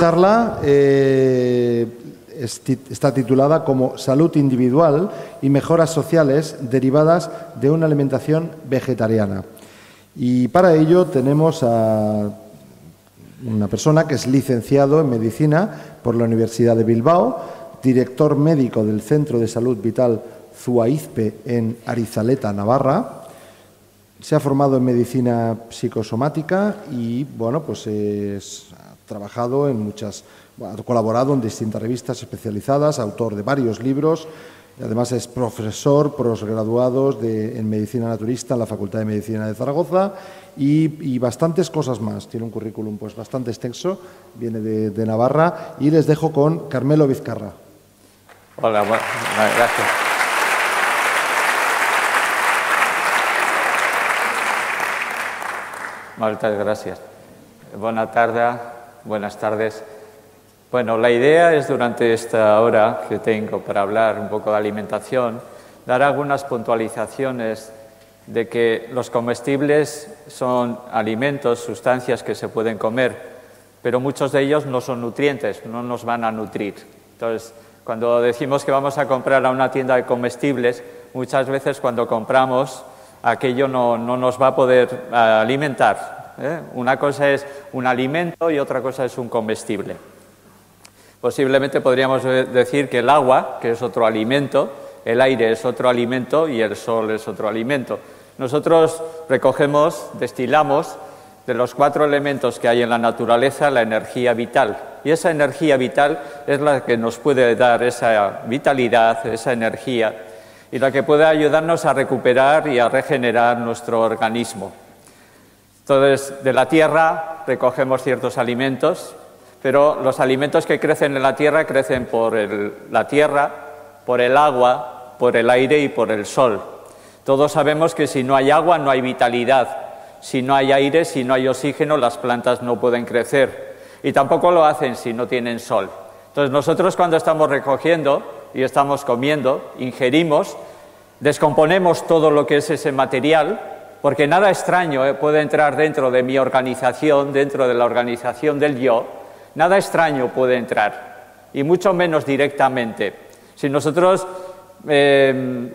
charla está titulada como Salud individual y mejoras sociales derivadas de una alimentación vegetariana. Y para ello tenemos a una persona que es licenciado en Medicina por la Universidad de Bilbao, director médico del Centro de Salud Vital Zuaizpe en Arizaleta, Navarra. Se ha formado en Medicina Psicosomática y, bueno, pues ha trabajado en ha colaborado en distintas revistas especializadas, autor de varios libros. Además es profesor posgraduado en Medicina Naturista en la Facultad de Medicina de Zaragoza y bastantes cosas más. Tiene un currículum pues bastante extenso, viene de Navarra y les dejo con Carmelo Vizcarra. Hola, gracias. Muchas gracias. Buenas tardes. Bueno, la idea es durante esta hora que tengo para hablar un poco de alimentación, dar algunas puntualizaciones de que los comestibles son alimentos, sustancias que se pueden comer, pero muchos de ellos no son nutrientes, no nos van a nutrir. Entonces, cuando decimos que vamos a comprar a una tienda de comestibles, muchas veces cuando compramos aquello no nos va a poder alimentar. Una cosa es un alimento y otra cosa es un comestible. Posiblemente podríamos decir que el agua, que es otro alimento, el aire es otro alimento y el sol es otro alimento. Nosotros recogemos, destilamos de los 4 elementos que hay en la naturaleza la energía vital. Y esa energía vital es la que nos puede dar esa vitalidad, esa energía, y la que puede ayudarnos a recuperar y a regenerar nuestro organismo. Entonces, de la tierra recogemos ciertos alimentos, pero los alimentos que crecen en la tierra crecen por la tierra, por el agua, por el aire y por el sol. Todos sabemos que si no hay agua no hay vitalidad, si no hay aire, si no hay oxígeno, las plantas no pueden crecer y tampoco lo hacen si no tienen sol. Entonces nosotros cuando estamos recogiendo y estamos comiendo, ingerimos, descomponemos todo lo que es ese material, porque nada extraño puede entrar dentro de mi organización, dentro de la organización del yo. Nada extraño puede entrar, y mucho menos directamente. Si nosotros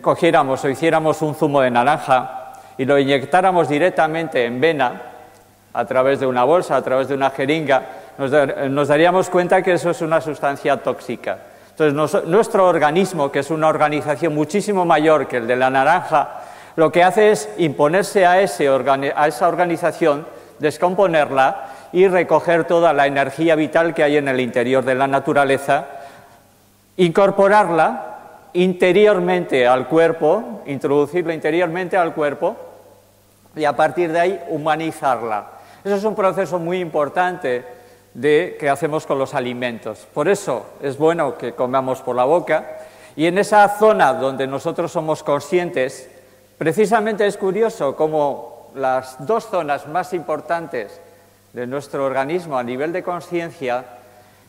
cogiéramos o hiciéramos un zumo de naranja y lo inyectáramos directamente en vena, a través de una bolsa, a través de una jeringa, nos daríamos cuenta que eso es una sustancia tóxica. Entonces, nuestro organismo, que es una organización muchísimo mayor que el de la naranja, lo que hace es imponerse a esa organización, descomponerla, y recoger toda la energía vital que hay en el interior de la naturaleza, incorporarla interiormente al cuerpo, introducirla interiormente al cuerpo y a partir de ahí humanizarla. Eso es un proceso muy importante que hacemos con los alimentos. Por eso es bueno que comamos por la boca y en esa zona donde nosotros somos conscientes, precisamente es curioso cómo las 2 zonas más importantes de nuestro organismo a nivel de conciencia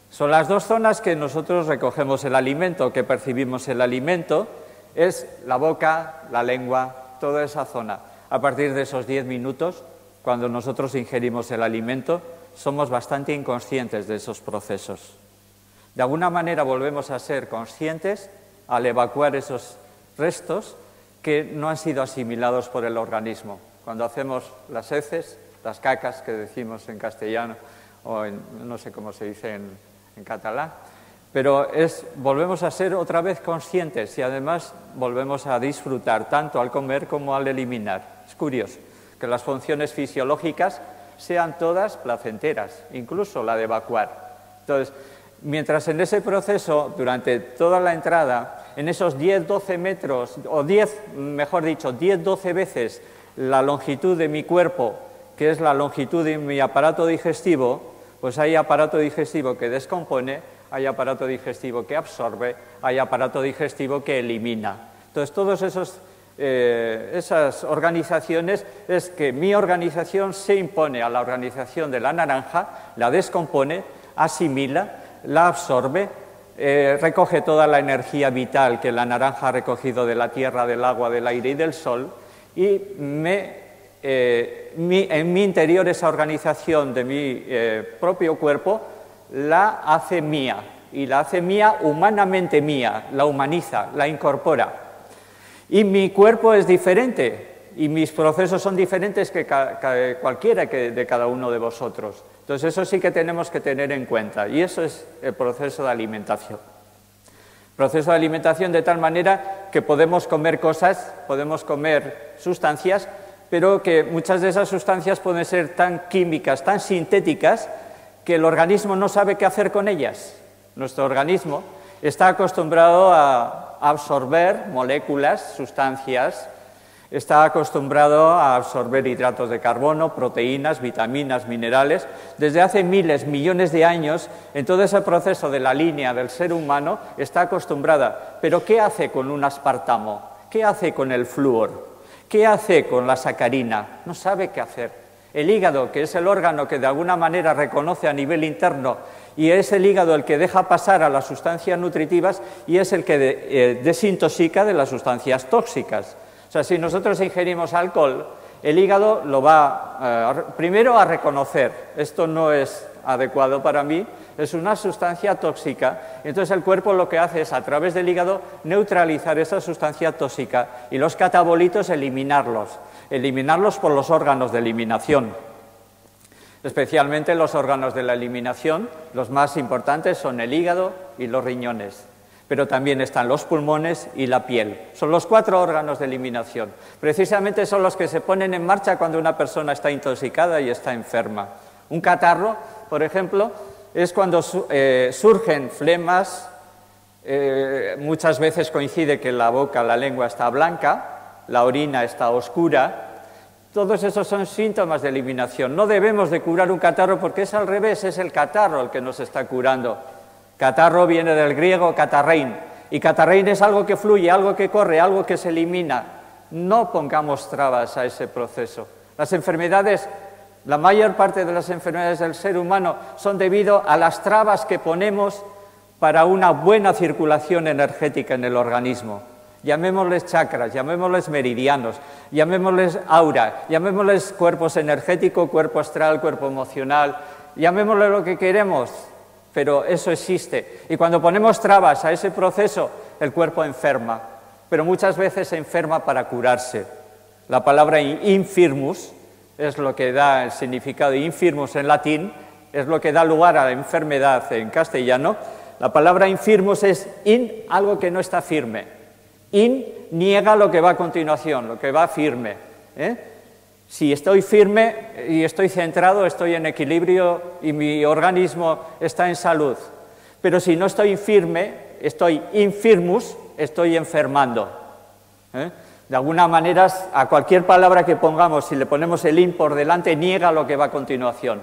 son las 2 zonas que nosotros recogemos el alimento, que percibimos el alimento, es la boca, la lengua, toda esa zona. A partir de esos 10 minutos, cuando nosotros ingerimos el alimento, somos bastante inconscientes de esos procesos. De alguna manera volvemos a ser conscientes al evacuar esos restos que no han sido asimilados por el organismo. Cuando hacemos las heces, las cacas que decimos en castellano o no sé cómo se dice en catalán, pero volvemos a ser otra vez conscientes y además volvemos a disfrutar tanto al comer como al eliminar. Es curioso que las funciones fisiológicas sean todas placenteras, incluso la de evacuar. Entonces, mientras en ese proceso, durante toda la entrada, en esos 10-12 metros, o 10-12 veces la longitud de mi cuerpo, que es la longitud de mi aparato digestivo, pues hay aparato digestivo que descompone, hay aparato digestivo que absorbe, hay aparato digestivo que elimina. Entonces, todas esas organizaciones es que mi organización se impone a la organización de la naranja, la descompone, asimila, la absorbe, recoge toda la energía vital que la naranja ha recogido de la tierra, del agua, del aire y del sol y en mi interior esa organización de mi propio cuerpo la hace mía, y la hace mía humanamente mía, la humaniza, la incorpora. Y mi cuerpo es diferente, y mis procesos son diferentes que cualquiera de cada uno de vosotros. Entonces eso sí que tenemos que tener en cuenta, y eso es el proceso de alimentación. Proceso de alimentación de tal manera que podemos comer cosas, podemos comer sustancias, pero que muchas de esas sustancias pueden ser tan químicas, tan sintéticas, que el organismo no sabe qué hacer con ellas. Nuestro organismo está acostumbrado a absorber moléculas, sustancias, está acostumbrado a absorber hidratos de carbono, proteínas, vitaminas, minerales. Desde hace miles, millones de años, en todo ese proceso de la línea del ser humano, está acostumbrada. Pero ¿qué hace con un aspartamo? ¿Qué hace con el flúor? ¿Qué hace con la sacarina? No sabe qué hacer. El hígado, que es el órgano que de alguna manera reconoce a nivel interno, y es el hígado el que deja pasar a las sustancias nutritivas y es el que desintoxica de las sustancias tóxicas. O sea, si nosotros ingerimos alcohol, el hígado lo va primero a reconocer, esto no es adecuado para mí, es una sustancia tóxica, entonces el cuerpo lo que hace es, a través del hígado, neutralizar esa sustancia tóxica y los catabolitos eliminarlos por los órganos de eliminación. Especialmente los órganos de la eliminación, los más importantes son el hígado y los riñones. Pero también están los pulmones y la piel. Son los 4 órganos de eliminación. Precisamente son los que se ponen en marcha cuando una persona está intoxicada y está enferma. Un catarro, por ejemplo, es cuando surgen flemas, muchas veces coincide que la boca, la lengua está blanca, la orina está oscura. Todos esos son síntomas de eliminación. No debemos de curar un catarro porque es al revés, es el catarro el que nos está curando. Catarro viene del griego catarrein, y catarrein es algo que fluye, algo que corre, algo que se elimina. No pongamos trabas a ese proceso. Las enfermedades, la mayor parte de las enfermedades del ser humano son debido a las trabas que ponemos para una buena circulación energética en el organismo. Llamémosles chakras, llamémosles meridianos, llamémosles aura, llamémosles cuerpos energéticos, cuerpo astral, cuerpo emocional, llamémosle lo que queremos, pero eso existe. Y cuando ponemos trabas a ese proceso, el cuerpo enferma, pero muchas veces se enferma para curarse. La palabra infirmus es lo que da el significado de infirmus en latín, es lo que da lugar a la enfermedad en castellano. La palabra infirmus es algo que no está firme. Niega lo que va a continuación, lo que va firme. Si estoy firme y estoy centrado, estoy en equilibrio y mi organismo está en salud. Pero si no estoy firme, estoy infirmus, estoy enfermando. De alguna manera, a cualquier palabra que pongamos, si le ponemos el por delante, niega lo que va a continuación.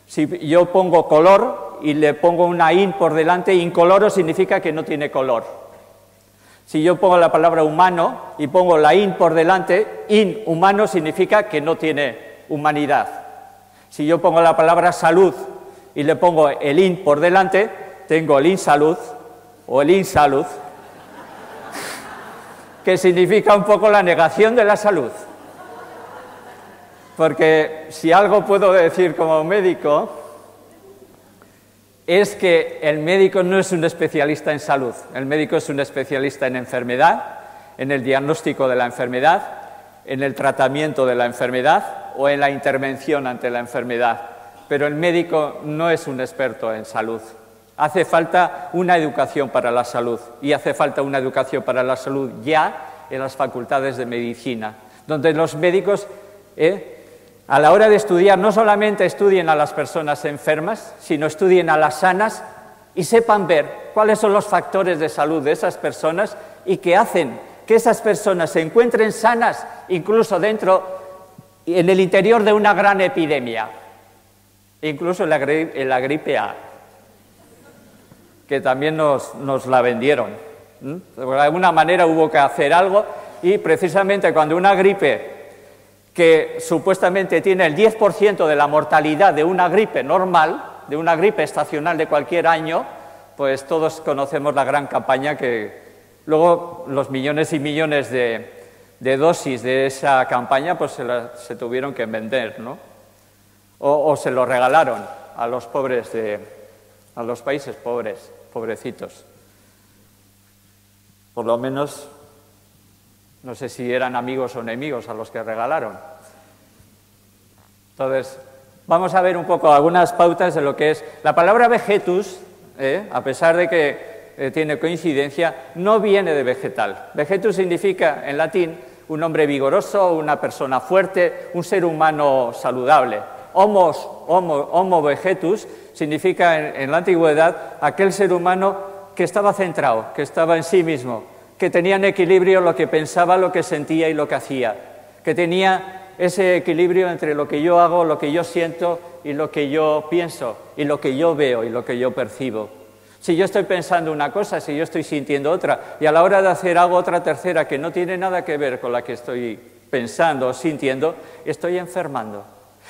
Si yo pongo color y le pongo una por delante, incoloro significa que no tiene color. Si yo pongo la palabra humano y pongo la por delante, inhumano significa que no tiene humanidad. Si yo pongo la palabra salud y le pongo el por delante, tengo el insalud o el insalud, que significa un poco la negación de la salud. Porque si algo puedo decir como médico, es que el médico no es un especialista en salud, el médico es un especialista en enfermedad, en el diagnóstico de la enfermedad, en el tratamiento de la enfermedad o en la intervención ante la enfermedad, pero el médico no es un experto en salud. Hace falta una educación para la salud y hace falta una educación para la salud ya en las facultades de medicina, donde los médicos a la hora de estudiar, no solamente estudien a las personas enfermas, sino estudien a las sanas y sepan ver cuáles son los factores de salud de esas personas y que hacen que esas personas se encuentren sanas incluso en el interior de una gran epidemia, incluso en la gripe A, que también nos la vendieron. De alguna manera hubo que hacer algo y precisamente cuando una gripe que supuestamente tiene el 10% de la mortalidad de una gripe normal, de una gripe estacional de cualquier año, pues todos conocemos la gran campaña que luego los millones y millones de dosis de esa campaña pues se tuvieron que vender, ¿no? O se lo regalaron a los pobres a los países pobres, pobrecitos. Por lo menos, no sé si eran amigos o enemigos a los que regalaron. Entonces, vamos a ver un poco algunas pautas de lo que es. La palabra vegetus, a pesar de que tiene coincidencia, no viene de vegetal. Vegetus significa, en latín, un hombre vigoroso, una persona fuerte, un ser humano saludable. Homo vegetus significa en la antigüedad aquel ser humano que estaba centrado, que estaba en sí mismo, que tenía en equilibrio lo que pensaba, lo que sentía y lo que hacía, que tenía ese equilibrio entre lo que yo hago, lo que yo siento y lo que yo pienso, y lo que yo veo y lo que yo percibo. Si yo estoy pensando una cosa, si yo estoy sintiendo otra, y a la hora de hacer algo otra tercera que no tiene nada que ver con la que estoy pensando o sintiendo, estoy enfermando.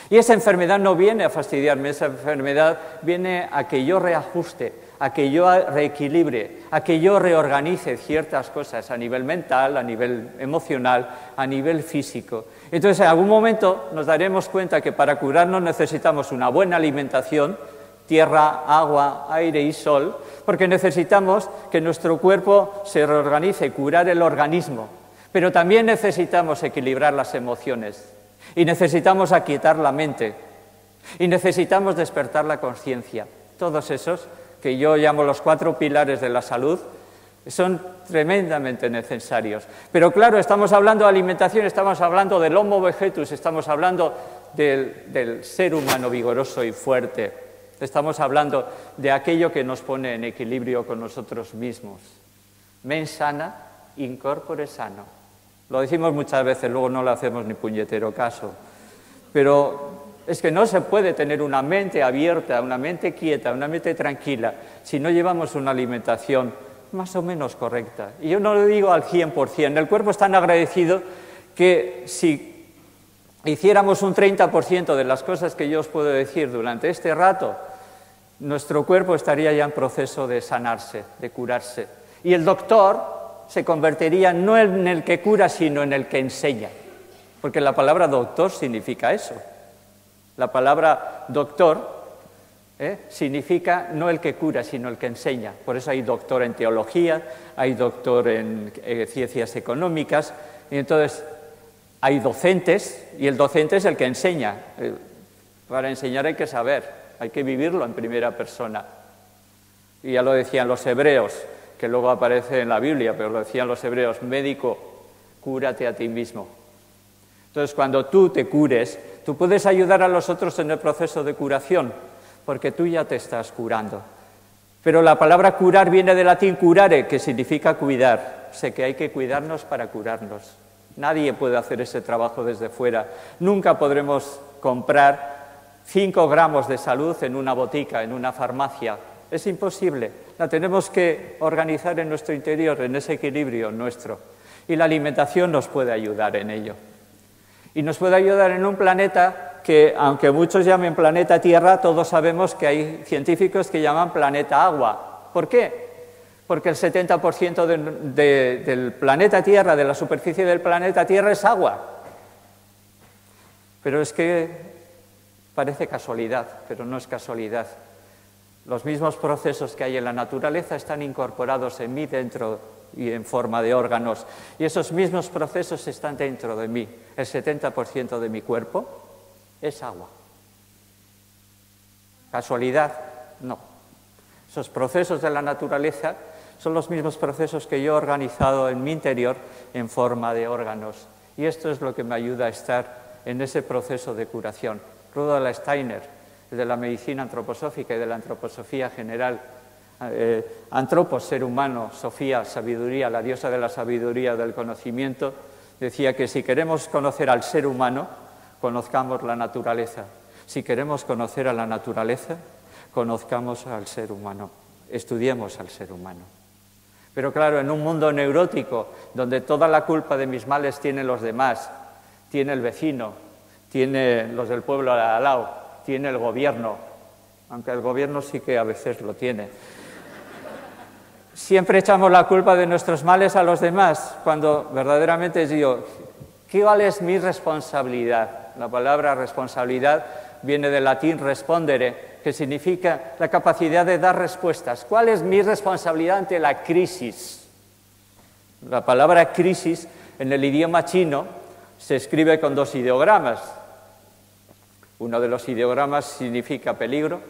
Y esa enfermedad no viene a fastidiarme, esa enfermedad viene a que yo reajuste, a que yo reequilibre, a que yo reorganice ciertas cosas a nivel mental, a nivel emocional, a nivel físico. Entonces, en algún momento nos daremos cuenta que para curarnos necesitamos una buena alimentación, tierra, agua, aire y sol, porque necesitamos que nuestro cuerpo se reorganice, curar el organismo, pero también necesitamos equilibrar las emociones y necesitamos aquietar la mente y necesitamos despertar la conciencia. Todos esos, que yo llamo los 4 pilares de la salud, son tremendamente necesarios. Pero claro, estamos hablando de alimentación, estamos hablando del Homo vegetus, estamos hablando del ser humano vigoroso y fuerte. Estamos hablando de aquello que nos pone en equilibrio con nosotros mismos. Mens sana, in corpore sano. Lo decimos muchas veces, luego no le hacemos ni puñetero caso. Pero es que no se puede tener una mente abierta, una mente quieta, una mente tranquila, si no llevamos una alimentación más o menos correcta. Y yo no lo digo al 100%. El cuerpo es tan agradecido que si hiciéramos un 30% de las cosas que yo os puedo decir durante este rato, nuestro cuerpo estaría ya en proceso de sanarse, de curarse. Y el doctor se convertiría no en el que cura, sino en el que enseña. Porque la palabra doctor significa eso. La palabra doctor significa no el que cura, sino el que enseña. Por eso hay doctor en teología, hay doctor en ciencias económicas, y entonces hay docentes, y el docente es el que enseña. Para enseñar hay que saber, hay que vivirlo en primera persona. Y ya lo decían los hebreos, que luego aparece en la Biblia, pero lo decían los hebreos: médico, cúrate a ti mismo. Entonces, cuando tú te cures, tú puedes ayudar a los otros en el proceso de curación, porque tú ya te estás curando. Pero la palabra curar viene del latín curare, que significa cuidar. Sé que hay que cuidarnos para curarnos. Nadie puede hacer ese trabajo desde fuera. Nunca podremos comprar 5 gramos de salud en una botica, en una farmacia. Es imposible. La tenemos que organizar en nuestro interior, en ese equilibrio nuestro. Y la alimentación nos puede ayudar en ello. Y nos puede ayudar en un planeta que, aunque muchos llamen planeta Tierra, todos sabemos que hay científicos que llaman planeta Agua. ¿Por qué? Porque el 70% del planeta Tierra, de la superficie del planeta Tierra, es agua. Pero es que parece casualidad, pero no es casualidad. Los mismos procesos que hay en la naturaleza están incorporados en mí dentro y en forma de órganos. Y esos mismos procesos están dentro de mí. El 70% de mi cuerpo es agua. ¿Casualidad? No. Esos procesos de la naturaleza son los mismos procesos que yo he organizado en mi interior en forma de órganos. Y esto es lo que me ayuda a estar en ese proceso de curación. Rudolf Steiner, el de la medicina antroposófica y de la antroposofía general, Antropos, ser humano, Sofía, sabiduría, la diosa de la sabiduría, del conocimiento, decía que si queremos conocer al ser humano, conozcamos la naturaleza. Si queremos conocer a la naturaleza, conozcamos al ser humano, estudiemos al ser humano. Pero claro, en un mundo neurótico, donde toda la culpa de mis males tienen los demás, tiene el vecino, tiene los del pueblo al lado, tiene el gobierno, aunque el gobierno sí que a veces lo tiene. Siempre echamos la culpa de nuestros males a los demás, cuando verdaderamente digo, ¿cuál es mi responsabilidad? La palabra responsabilidad viene del latín respondere, que significa la capacidad de dar respuestas. ¿Cuál es mi responsabilidad ante la crisis? La palabra crisis en el idioma chino se escribe con 2 ideogramas. Uno de los ideogramas significa peligro,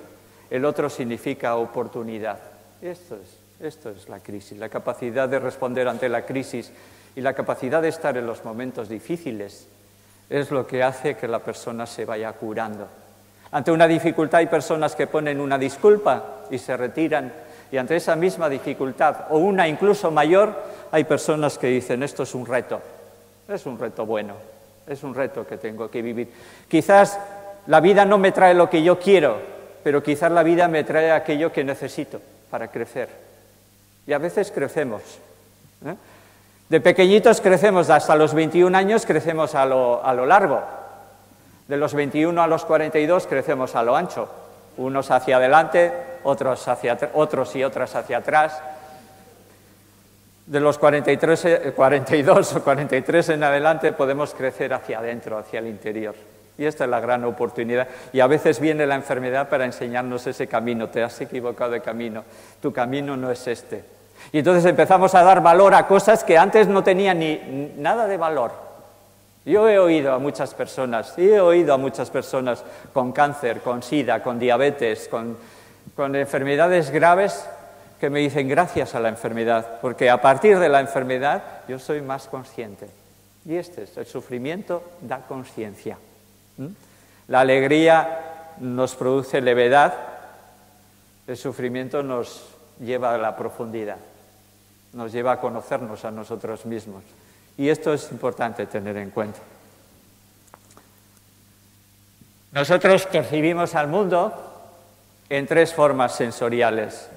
el otro significa oportunidad. Esto es la crisis, la capacidad de responder ante la crisis y la capacidad de estar en los momentos difíciles es lo que hace que la persona se vaya curando. Ante una dificultad hay personas que ponen una disculpa y se retiran, y ante esa misma dificultad, o una incluso mayor, hay personas que dicen, esto es un reto bueno, es un reto que tengo que vivir. Quizás la vida no me trae lo que yo quiero, pero quizás la vida me trae aquello que necesito para crecer. Y a veces crecemos. De pequeñitos crecemos, hasta los 21 años crecemos a lo largo. De los 21 a los 42 crecemos a lo ancho. Unos hacia adelante, otros y otras hacia atrás. De los 42 o 43 en adelante podemos crecer hacia adentro, hacia el interior. Y esta es la gran oportunidad. Y a veces viene la enfermedad para enseñarnos ese camino. Te has equivocado de camino. Tu camino no es este. Y entonces empezamos a dar valor a cosas que antes no tenían ni nada de valor. Yo he oído a muchas personas con cáncer, con sida, con diabetes, con enfermedades graves que me dicen gracias a la enfermedad, porque a partir de la enfermedad yo soy más consciente. Y el sufrimiento da conciencia. La alegría nos produce levedad, el sufrimiento nos lleva a la profundidad, nos lleva a conocernos a nosotros mismos. Y esto es importante tener en cuenta. Nosotros percibimos al mundo en 3 formas sensoriales,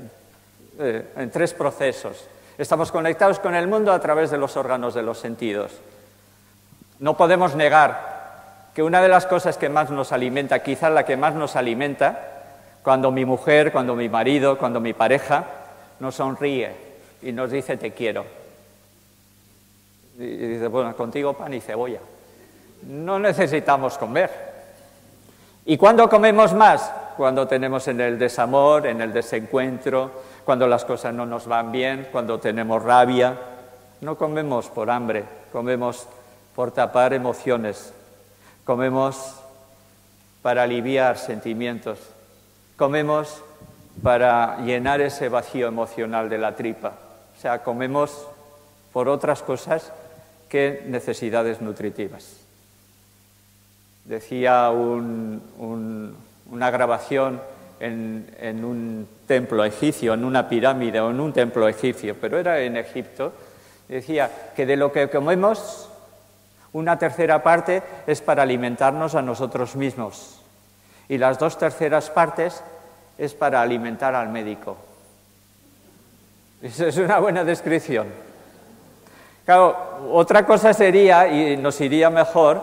en 3 procesos. Estamos conectados con el mundo a través de los órganos de los sentidos. No podemos negar que una de las cosas que más nos alimenta, quizás la que más nos alimenta, cuando mi mujer, cuando mi marido, cuando mi pareja nos sonríe y nos dice te quiero. Y dice, bueno, contigo pan y cebolla. No necesitamos comer. ¿Y cuándo comemos más? Cuando tenemos en el desamor, en el desencuentro, cuando las cosas no nos van bien, cuando tenemos rabia. No comemos por hambre, comemos por tapar emociones, comemos para aliviar sentimientos, comemos para llenar ese vacío emocional de la tripa. O sea, comemos por otras cosas que necesidades nutritivas. Decía una grabación en un templo egipcio, en una pirámide o en un templo egipcio, pero era en Egipto, decía que de lo que comemos, una tercera parte es para alimentarnos a nosotros mismos y las 2 terceras partes es para alimentar al médico. Esa es una buena descripción. Claro, otra cosa sería, y nos iría mejor,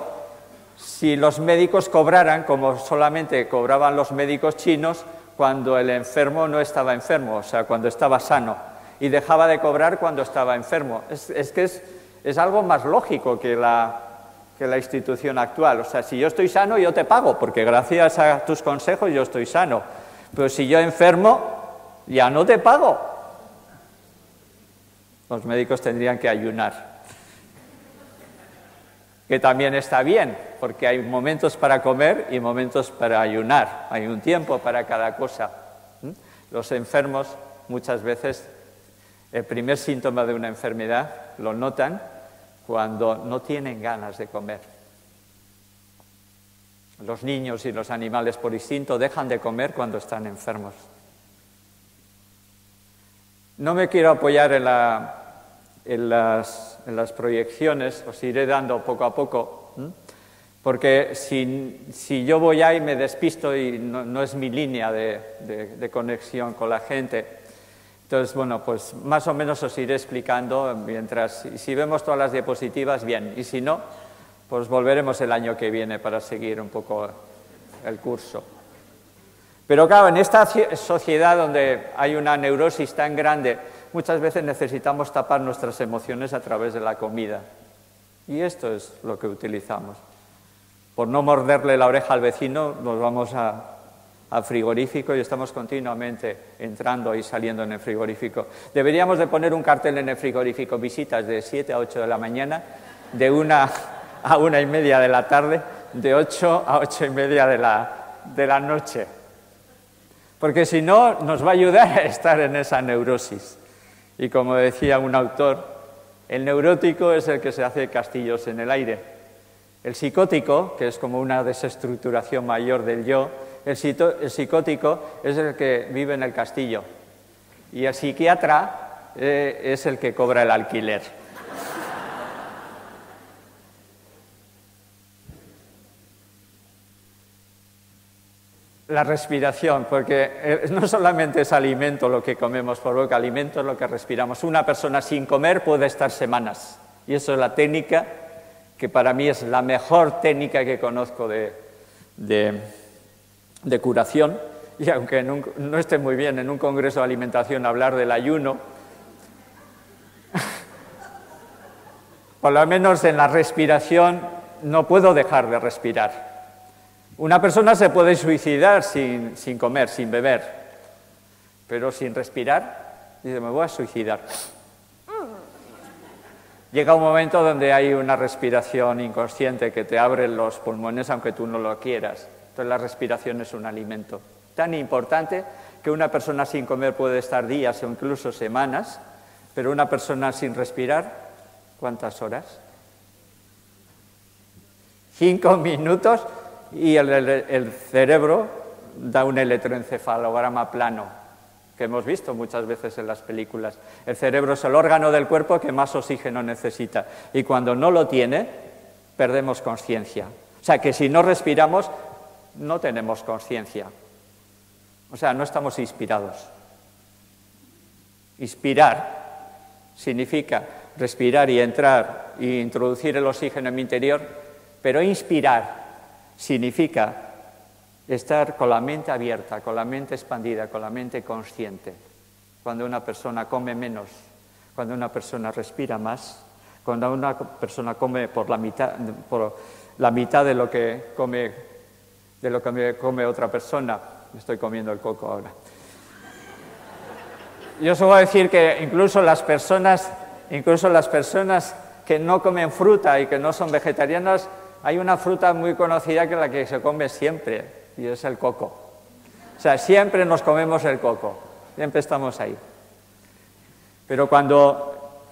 si los médicos cobraran como solamente cobraban los médicos chinos cuando el enfermo no estaba enfermo, o sea, cuando estaba sano, y dejaba de cobrar cuando estaba enfermo. Es algo más lógico que la institución actual. O sea, si yo estoy sano, yo te pago, porque gracias a tus consejos yo estoy sano. Pero si yo enfermo, ya no te pago. Los médicos tendrían que ayunar. Que también está bien, porque hay momentos para comer y momentos para ayunar. Hay un tiempo para cada cosa. Los enfermos, muchas veces, el primer síntoma de una enfermedad lo notan cuando no tienen ganas de comer. Los niños y los animales por instinto dejan de comer cuando están enfermos. No me quiero apoyar en las proyecciones, os iré dando poco a poco, porque si yo voy ahí me despisto y no es mi línea de conexión con la gente. Entonces, bueno, pues más o menos os iré explicando mientras, si vemos todas las diapositivas, bien, y si no, pues volveremos el año que viene para seguir un poco el curso. Pero claro, en esta sociedad donde hay una neurosis tan grande, muchas veces necesitamos tapar nuestras emociones a través de la comida. Y esto es lo que utilizamos. Por no morderle la oreja al vecino, nos vamos a al frigorífico y estamos continuamente entrando y saliendo en el frigorífico. Deberíamos de poner un cartel en el frigorífico, visitas de 7 a 8 de la mañana, de 1 a 1 y media de la tarde, de 8 a 8 y media de la noche. Porque si no, nos va a ayudar a estar en esa neurosis. Y como decía un autor, el neurótico es el que se hace castillos en el aire. El psicótico, que es como una desestructuración mayor del yo, el psicótico es el que vive en el castillo. Y el psiquiatra es el que cobra el alquiler. La respiración, porque no solamente es alimento lo que comemos por boca, alimento es lo que respiramos. Una persona sin comer puede estar semanas. Y eso es la técnica que para mí es la mejor técnica que conozco de curación. Y aunque no esté muy bien en un congreso de alimentación hablar del ayuno, por lo menos en la respiración no puedo dejar de respirar. Una persona se puede suicidar sin comer, sin beber, pero sin respirar, dice, me voy a suicidar. Llega un momento donde hay una respiración inconsciente que te abre los pulmones aunque tú no lo quieras. Entonces la respiración es un alimento tan importante que una persona sin comer puede estar días o incluso semanas, pero una persona sin respirar, ¿cuántas horas? 5 minutos. Y el cerebro da un electroencefalograma plano, que hemos visto muchas veces en las películas. El cerebro es el órgano del cuerpo que más oxígeno necesita. Y cuando no lo tiene, perdemos conciencia. O sea, que si no respiramos, no tenemos conciencia. O sea, no estamos inspirados. Inspirar significa respirar y entrar e introducir el oxígeno en mi interior, pero inspirar significa estar con la mente abierta, con la mente expandida, con la mente consciente. Cuando una persona come menos, cuando una persona respira más, cuando una persona come por la mitad de lo que come otra persona. Me estoy comiendo el coco ahora. Yo os voy a decir que incluso las personas que no comen fruta y que no son vegetarianas, hay una fruta muy conocida que es la que se come siempre, y es el coco. O sea, siempre nos comemos el coco, siempre estamos ahí. Pero cuando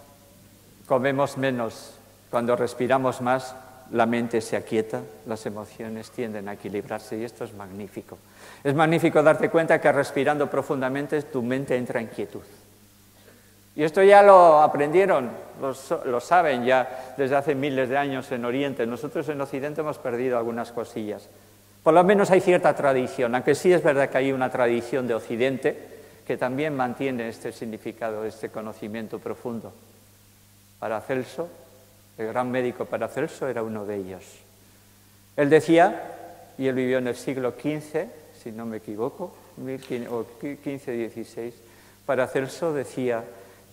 comemos menos, cuando respiramos más, la mente se aquieta, las emociones tienden a equilibrarse y esto es magnífico. Es magnífico darte cuenta que respirando profundamente tu mente entra en quietud. Y esto ya lo aprendieron, lo saben ya desde hace miles de años en Oriente. Nosotros en Occidente hemos perdido algunas cosillas. Por lo menos hay cierta tradición, aunque sí es verdad que hay una tradición de Occidente que también mantiene este significado, este conocimiento profundo. Paracelso, el gran médico Paracelso, era uno de ellos. Él decía, y él vivió en el siglo XV, si no me equivoco, o XV-XVI, Paracelso decía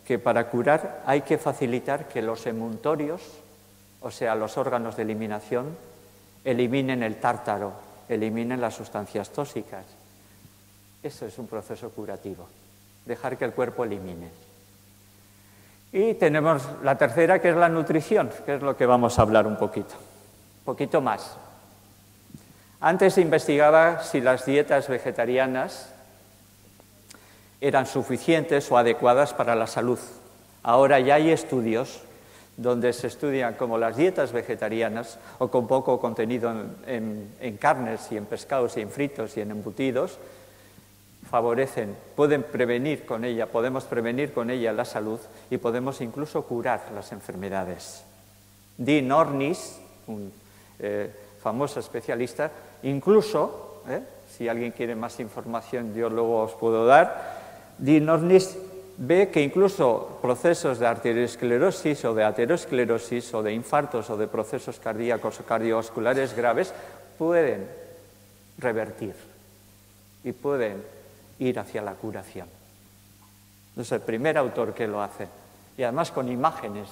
que para curar hay que facilitar que los emuntorios, o sea, los órganos de eliminación, eliminen el tártaro, eliminen las sustancias tóxicas. Eso es un proceso curativo, dejar que el cuerpo elimine. Y tenemos la tercera, que es la nutrición, que es lo que vamos a hablar un poquito más. Antes se investigaba si las dietas vegetarianas eran suficientes o adecuadas para la salud. Ahora ya hay estudios donde se estudian cómo las dietas vegetarianas o con poco contenido en carnes y en pescados y en fritos y en embutidos podemos prevenir con ella la salud y podemos incluso curar las enfermedades. Dean Ornish, un famoso especialista, incluso, si alguien quiere más información yo luego os puedo dar, Dean Ornish ve que incluso procesos de arteriosclerosis o de aterosclerosis o de infartos o de procesos cardíacos o cardiovasculares graves pueden revertir y pueden ir hacia la curación. Es el primer autor que lo hace, y además con imágenes.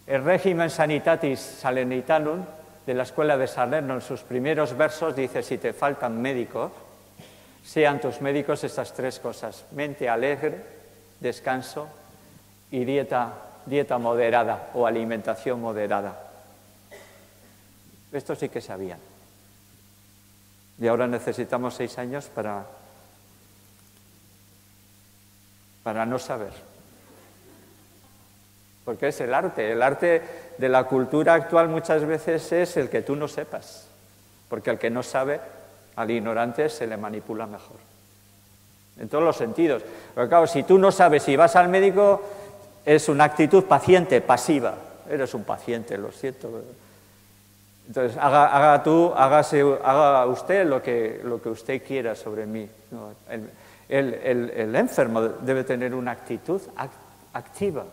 El Regimen Sanitatis Salernitarum de la Escuela de Salerno, en sus primeros versos, dice: si te faltan médicos, sean tus médicos estas tres cosas: mente alegre, descanso y dieta moderada o alimentación moderada. Esto sí que sabían. Y ahora necesitamos 6 años para no saber. Porque es el arte de la cultura actual muchas veces es el que tú no sepas. Porque al que no sabe, al ignorante se le manipula mejor. En todos los sentidos. Pero claro, si tú no sabes, si vas al médico, es una actitud paciente, pasiva. Eres un paciente, lo siento. Entonces, haga usted lo que usted quiera sobre mí. No, el enfermo debe tener una actitud activa.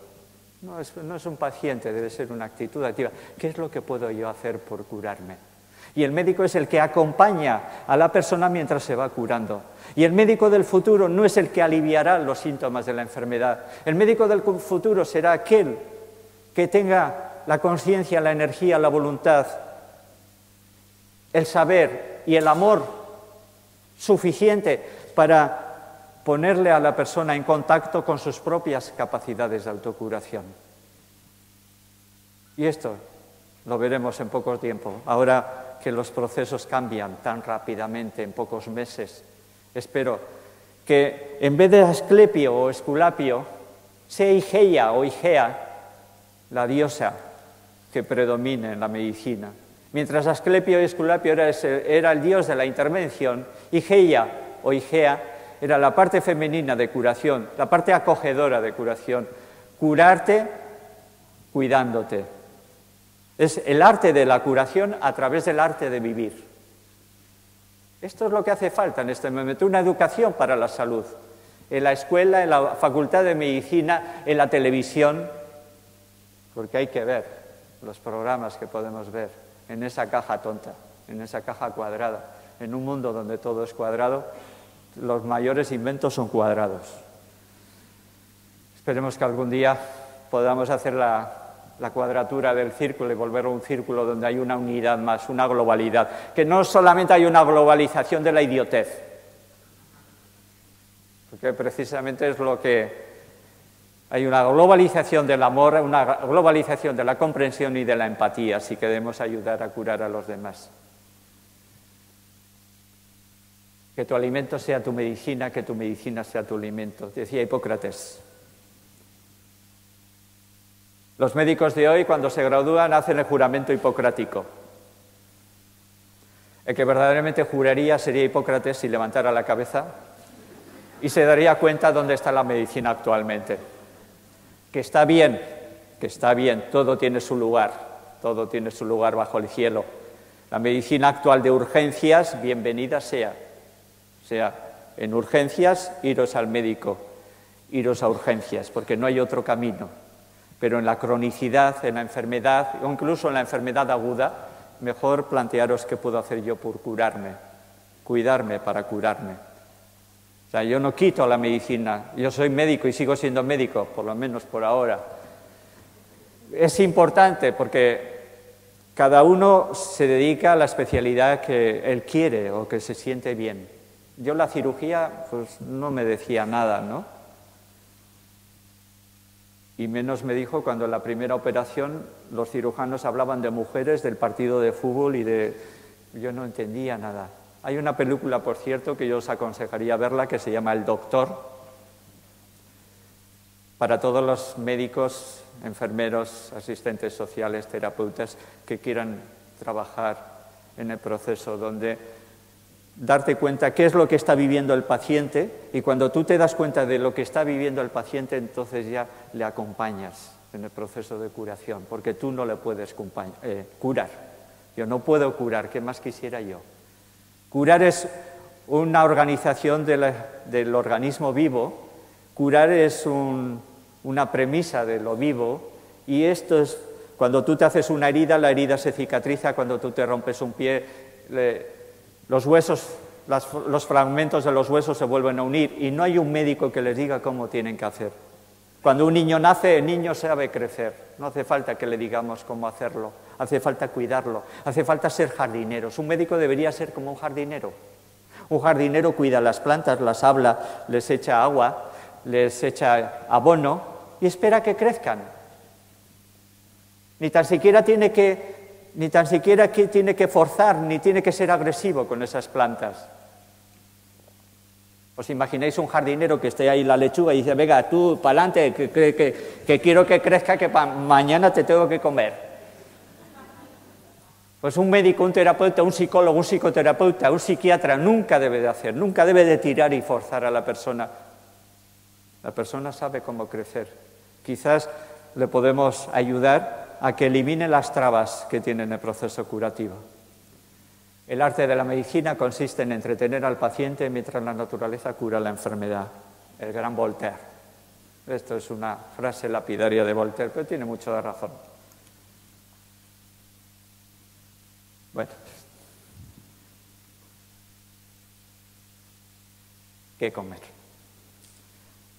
No es un paciente, debe ser una actitud activa. ¿Qué es lo que puedo yo hacer por curarme? Y el médico es el que acompaña a la persona mientras se va curando. Y el médico del futuro no es el que aliviará los síntomas de la enfermedad. El médico del futuro será aquel que tenga la conciencia, la energía, la voluntad, el saber y el amor suficiente para ponerle a la persona en contacto con sus propias capacidades de autocuración. Y esto lo veremos en poco tiempo. Ahora que los procesos cambian tan rápidamente, en pocos meses, espero que en vez de Asclepio o Esculapio, sea Igeia o Igea la diosa que predomine en la medicina. Mientras Asclepio y Esculapio era el dios de la intervención, Igeia o Igea era la parte femenina de curación, la parte acogedora de curación. Curarte cuidándote. Es el arte de la curación a través del arte de vivir. Esto es lo que hace falta en este momento, una educación para la salud. En la escuela, en la facultad de medicina, en la televisión, porque hay que ver los programas que podemos ver en esa caja tonta, en esa caja cuadrada. En un mundo donde todo es cuadrado, los mayores inventos son cuadrados. Esperemos que algún día podamos hacer la cuadratura del círculo y volver a un círculo donde hay una unidad más, una globalidad. Que no solamente hay una globalización de la idiotez, porque precisamente es lo que... Hay una globalización del amor, una globalización de la comprensión y de la empatía, si queremos ayudar a curar a los demás. Que tu alimento sea tu medicina, que tu medicina sea tu alimento, decía Hipócrates. Los médicos de hoy, cuando se gradúan, hacen el juramento hipocrático. El que verdaderamente juraría sería Hipócrates si levantara la cabeza y se daría cuenta dónde está la medicina actualmente. Que está bien, todo tiene su lugar bajo el cielo. La medicina actual de urgencias, bienvenida sea. O sea, en urgencias, iros al médico, iros a urgencias, porque no hay otro camino. Pero en la cronicidad, en la enfermedad, o incluso en la enfermedad aguda, mejor plantearos qué puedo hacer yo por curarme, cuidarme para curarme. O sea, yo no quito la medicina, yo soy médico y sigo siendo médico, por lo menos por ahora. Es importante porque cada uno se dedica a la especialidad que él quiere o que se siente bien. Yo la cirugía, pues no me decía nada, ¿no? Y menos me dijo cuando en la primera operación los cirujanos hablaban de mujeres, del partido de fútbol y de... Yo no entendía nada. Hay una película, por cierto, que yo os aconsejaría verla, que se llama El Doctor, para todos los médicos, enfermeros, asistentes sociales, terapeutas que quieran trabajar en el proceso, donde darte cuenta qué es lo que está viviendo el paciente, y cuando tú te das cuenta de lo que está viviendo el paciente, entonces ya le acompañas en el proceso de curación, porque tú no le puedes curar. Yo no puedo curar, ¿qué más quisiera yo? Curar es una organización del organismo vivo, curar es una premisa de lo vivo, y esto es, cuando tú te haces una herida, la herida se cicatriza, cuando tú te rompes un pie, los huesos, los fragmentos de los huesos se vuelven a unir, y no hay un médico que les diga cómo tienen que hacer. Cuando un niño nace, el niño sabe crecer, no hace falta que le digamos cómo hacerlo, hace falta cuidarlo, hace falta ser jardineros. Un médico debería ser como un jardinero. Un jardinero cuida las plantas, las habla, les echa agua, les echa abono y espera que crezcan. Ni tan siquiera tiene que forzar, ni tiene que ser agresivo con esas plantas. ¿Os imagináis un jardinero que esté ahí la lechuga y dice, venga, tú, pa'lante, que quiero que crezca, que mañana te tengo que comer? Pues un médico, un terapeuta, un psicólogo, un psicoterapeuta, un psiquiatra nunca debe de hacer, nunca debe de tirar y forzar a la persona. La persona sabe cómo crecer. Quizás le podemos ayudar a que elimine las trabas que tiene en el proceso curativo. El arte de la medicina consiste en entretener al paciente mientras la naturaleza cura la enfermedad. El gran Voltaire. Esto es una frase lapidaria de Voltaire, pero tiene mucho de razón. Bueno, ¿qué comer?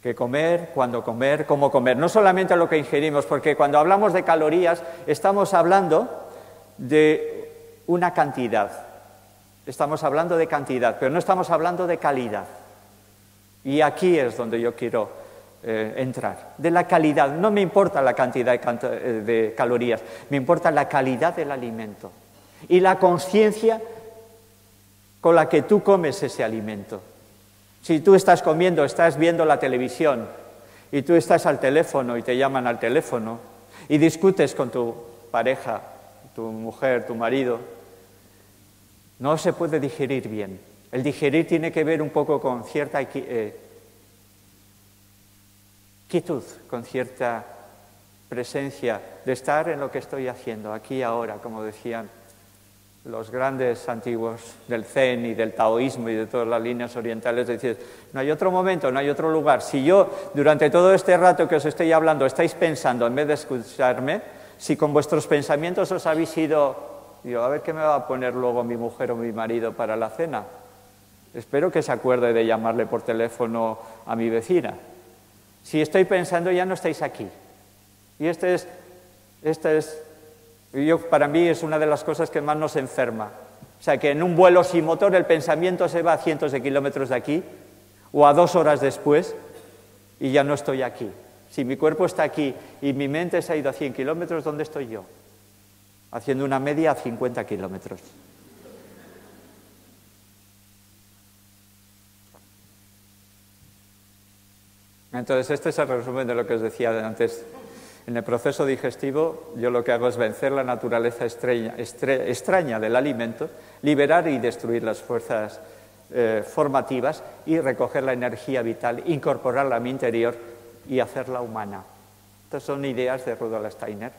¿Qué comer? ¿Cuándo comer? ¿Cómo comer? No solamente lo que ingerimos, porque cuando hablamos de calorías estamos hablando de una cantidad. Estamos hablando de cantidad, pero no estamos hablando de calidad. Y aquí es donde yo quiero entrar. De la calidad. No me importa la cantidad de calorías, me importa la calidad del alimento. Y la conciencia con la que tú comes ese alimento. Si tú estás comiendo, estás viendo la televisión y tú estás al teléfono y te llaman al teléfono y discutes con tu pareja, tu mujer, tu marido, no se puede digerir bien. El digerir tiene que ver un poco con cierta quietud, con cierta presencia de estar en lo que estoy haciendo, aquí y ahora, como decían los grandes antiguos del Zen y del taoísmo y de todas las líneas orientales, decir, no hay otro momento, no hay otro lugar. Si yo, durante todo este rato que os estoy hablando, estáis pensando en vez de escucharme, si con vuestros pensamientos os habéis ido, digo, a ver qué me va a poner luego mi mujer o mi marido para la cena. Espero que se acuerde de llamarle por teléfono a mi vecina. Si estoy pensando, ya no estáis aquí. Y para mí es una de las cosas que más nos enferma. O sea, que en un vuelo sin motor el pensamiento se va a cientos de kilómetros de aquí o a 2 horas después y ya no estoy aquí. Si mi cuerpo está aquí y mi mente se ha ido a 100 kilómetros, ¿dónde estoy yo? Haciendo una media a 50 kilómetros. Entonces, este es el resumen de lo que os decía antes. En el proceso digestivo, yo lo que hago es vencer la naturaleza extraña del alimento, liberar y destruir las fuerzas formativas y recoger la energía vital, incorporarla a mi interior y hacerla humana. Estas son ideas de Rudolf Steiner,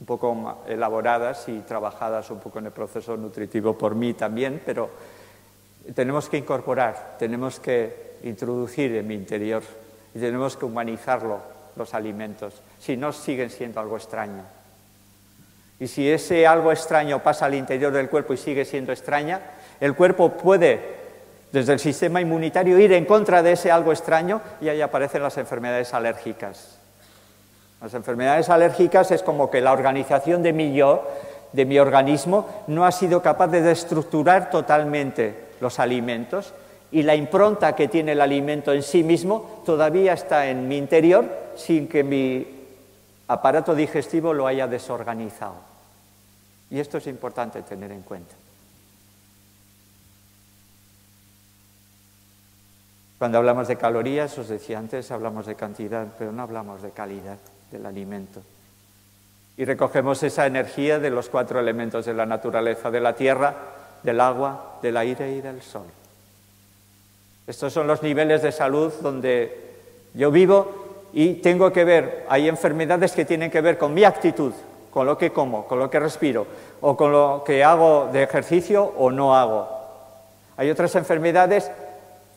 un poco elaboradas y trabajadas un poco en el proceso nutritivo por mí también, pero tenemos que incorporar, tenemos que introducir en mi interior y tenemos que humanizarlo, los alimentos, si no siguen siendo algo extraño. Y si ese algo extraño pasa al interior del cuerpo y sigue siendo extraña, el cuerpo puede, desde el sistema inmunitario, ir en contra de ese algo extraño y ahí aparecen las enfermedades alérgicas. Las enfermedades alérgicas es como que la organización de mi yo, de mi organismo, no ha sido capaz de destructurar totalmente los alimentos y la impronta que tiene el alimento en sí mismo todavía está en mi interior sin que mi aparato digestivo lo haya desorganizado. Y esto es importante tener en cuenta. Cuando hablamos de calorías, os decía antes, hablamos de cantidad, pero no hablamos de calidad del alimento. Y recogemos esa energía de los 4 elementos de la naturaleza, de la tierra, del agua, del aire y del sol. Estos son los niveles de salud donde yo vivo y tengo que ver, hay enfermedades que tienen que ver con mi actitud, con lo que como, con lo que respiro, o con lo que hago de ejercicio o no hago. Hay otras enfermedades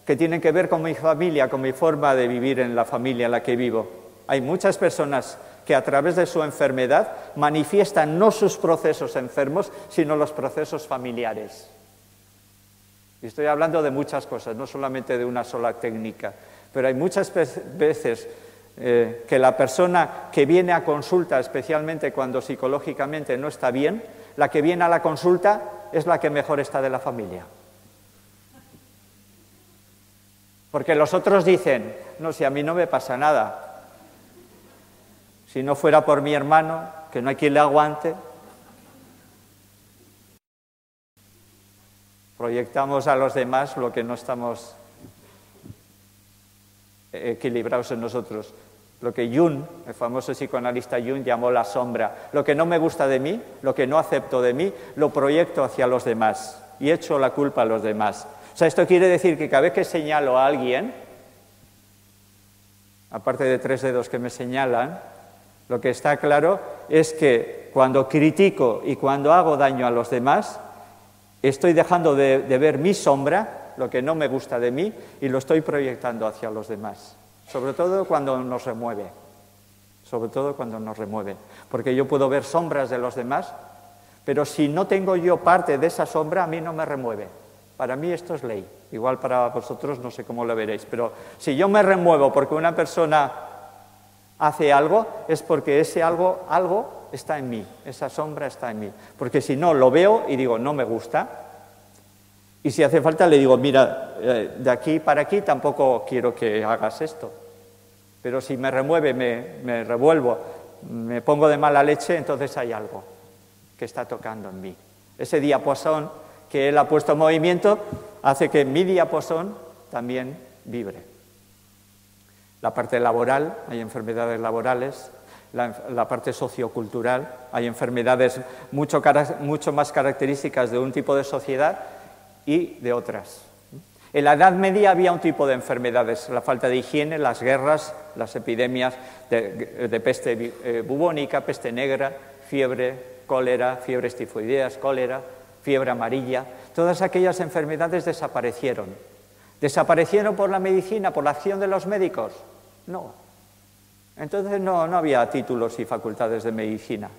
que tienen que ver con mi familia, con mi forma de vivir en la familia en la que vivo. Hay muchas personas que a través de su enfermedad manifiestan no sus procesos enfermos, sino los procesos familiares. Y estoy hablando de muchas cosas, no solamente de una sola técnica, pero hay muchas veces que la persona que viene a consulta, especialmente cuando psicológicamente no está bien, la que viene a la consulta es la que mejor está de la familia. Porque los otros dicen, no, si a mí no me pasa nada. Si no fuera por mi hermano, que no hay quien le aguante. Proyectamos a los demás lo que no estamos equilibrados en nosotros. Lo que Jung, el famoso psicoanalista Jung, llamó la sombra. Lo que no me gusta de mí, lo que no acepto de mí, lo proyecto hacia los demás y echo la culpa a los demás. O sea, esto quiere decir que cada vez que señalo a alguien, aparte de 3 dedos que me señalan, lo que está claro es que cuando critico y cuando hago daño a los demás, estoy dejando de ver mi sombra, lo que no me gusta de mí, y lo estoy proyectando hacia los demás. Sobre todo cuando nos remueve. Sobre todo cuando nos remueven. Porque yo puedo ver sombras de los demás, pero si no tengo yo parte de esa sombra, a mí no me remueve. Para mí esto es ley. Igual para vosotros no sé cómo lo veréis, pero si yo me remuevo porque una persona hace algo, es porque ese algo está en mí, esa sombra está en mí. Porque si no, lo veo y digo, no me gusta. Y si hace falta le digo, mira, de aquí para aquí tampoco quiero que hagas esto. Pero si me remueve, me revuelvo, me pongo de mala leche, entonces hay algo que está tocando en mí. Ese diapasón que él ha puesto en movimiento hace que mi diapasón también vibre. La parte laboral, hay enfermedades laborales. La parte sociocultural, hay enfermedades mucho más características de un tipo de sociedad y de otras. En la Edad Media había un tipo de enfermedades, la falta de higiene, las guerras, las epidemias de peste bubónica, peste negra, fiebre, cólera, fiebres tifoideas, cólera, fiebre amarilla. Todas aquellas enfermedades desaparecieron. ¿Desaparecieron por la medicina, por la acción de los médicos? No. Entonces no había títulos y facultades de medicina.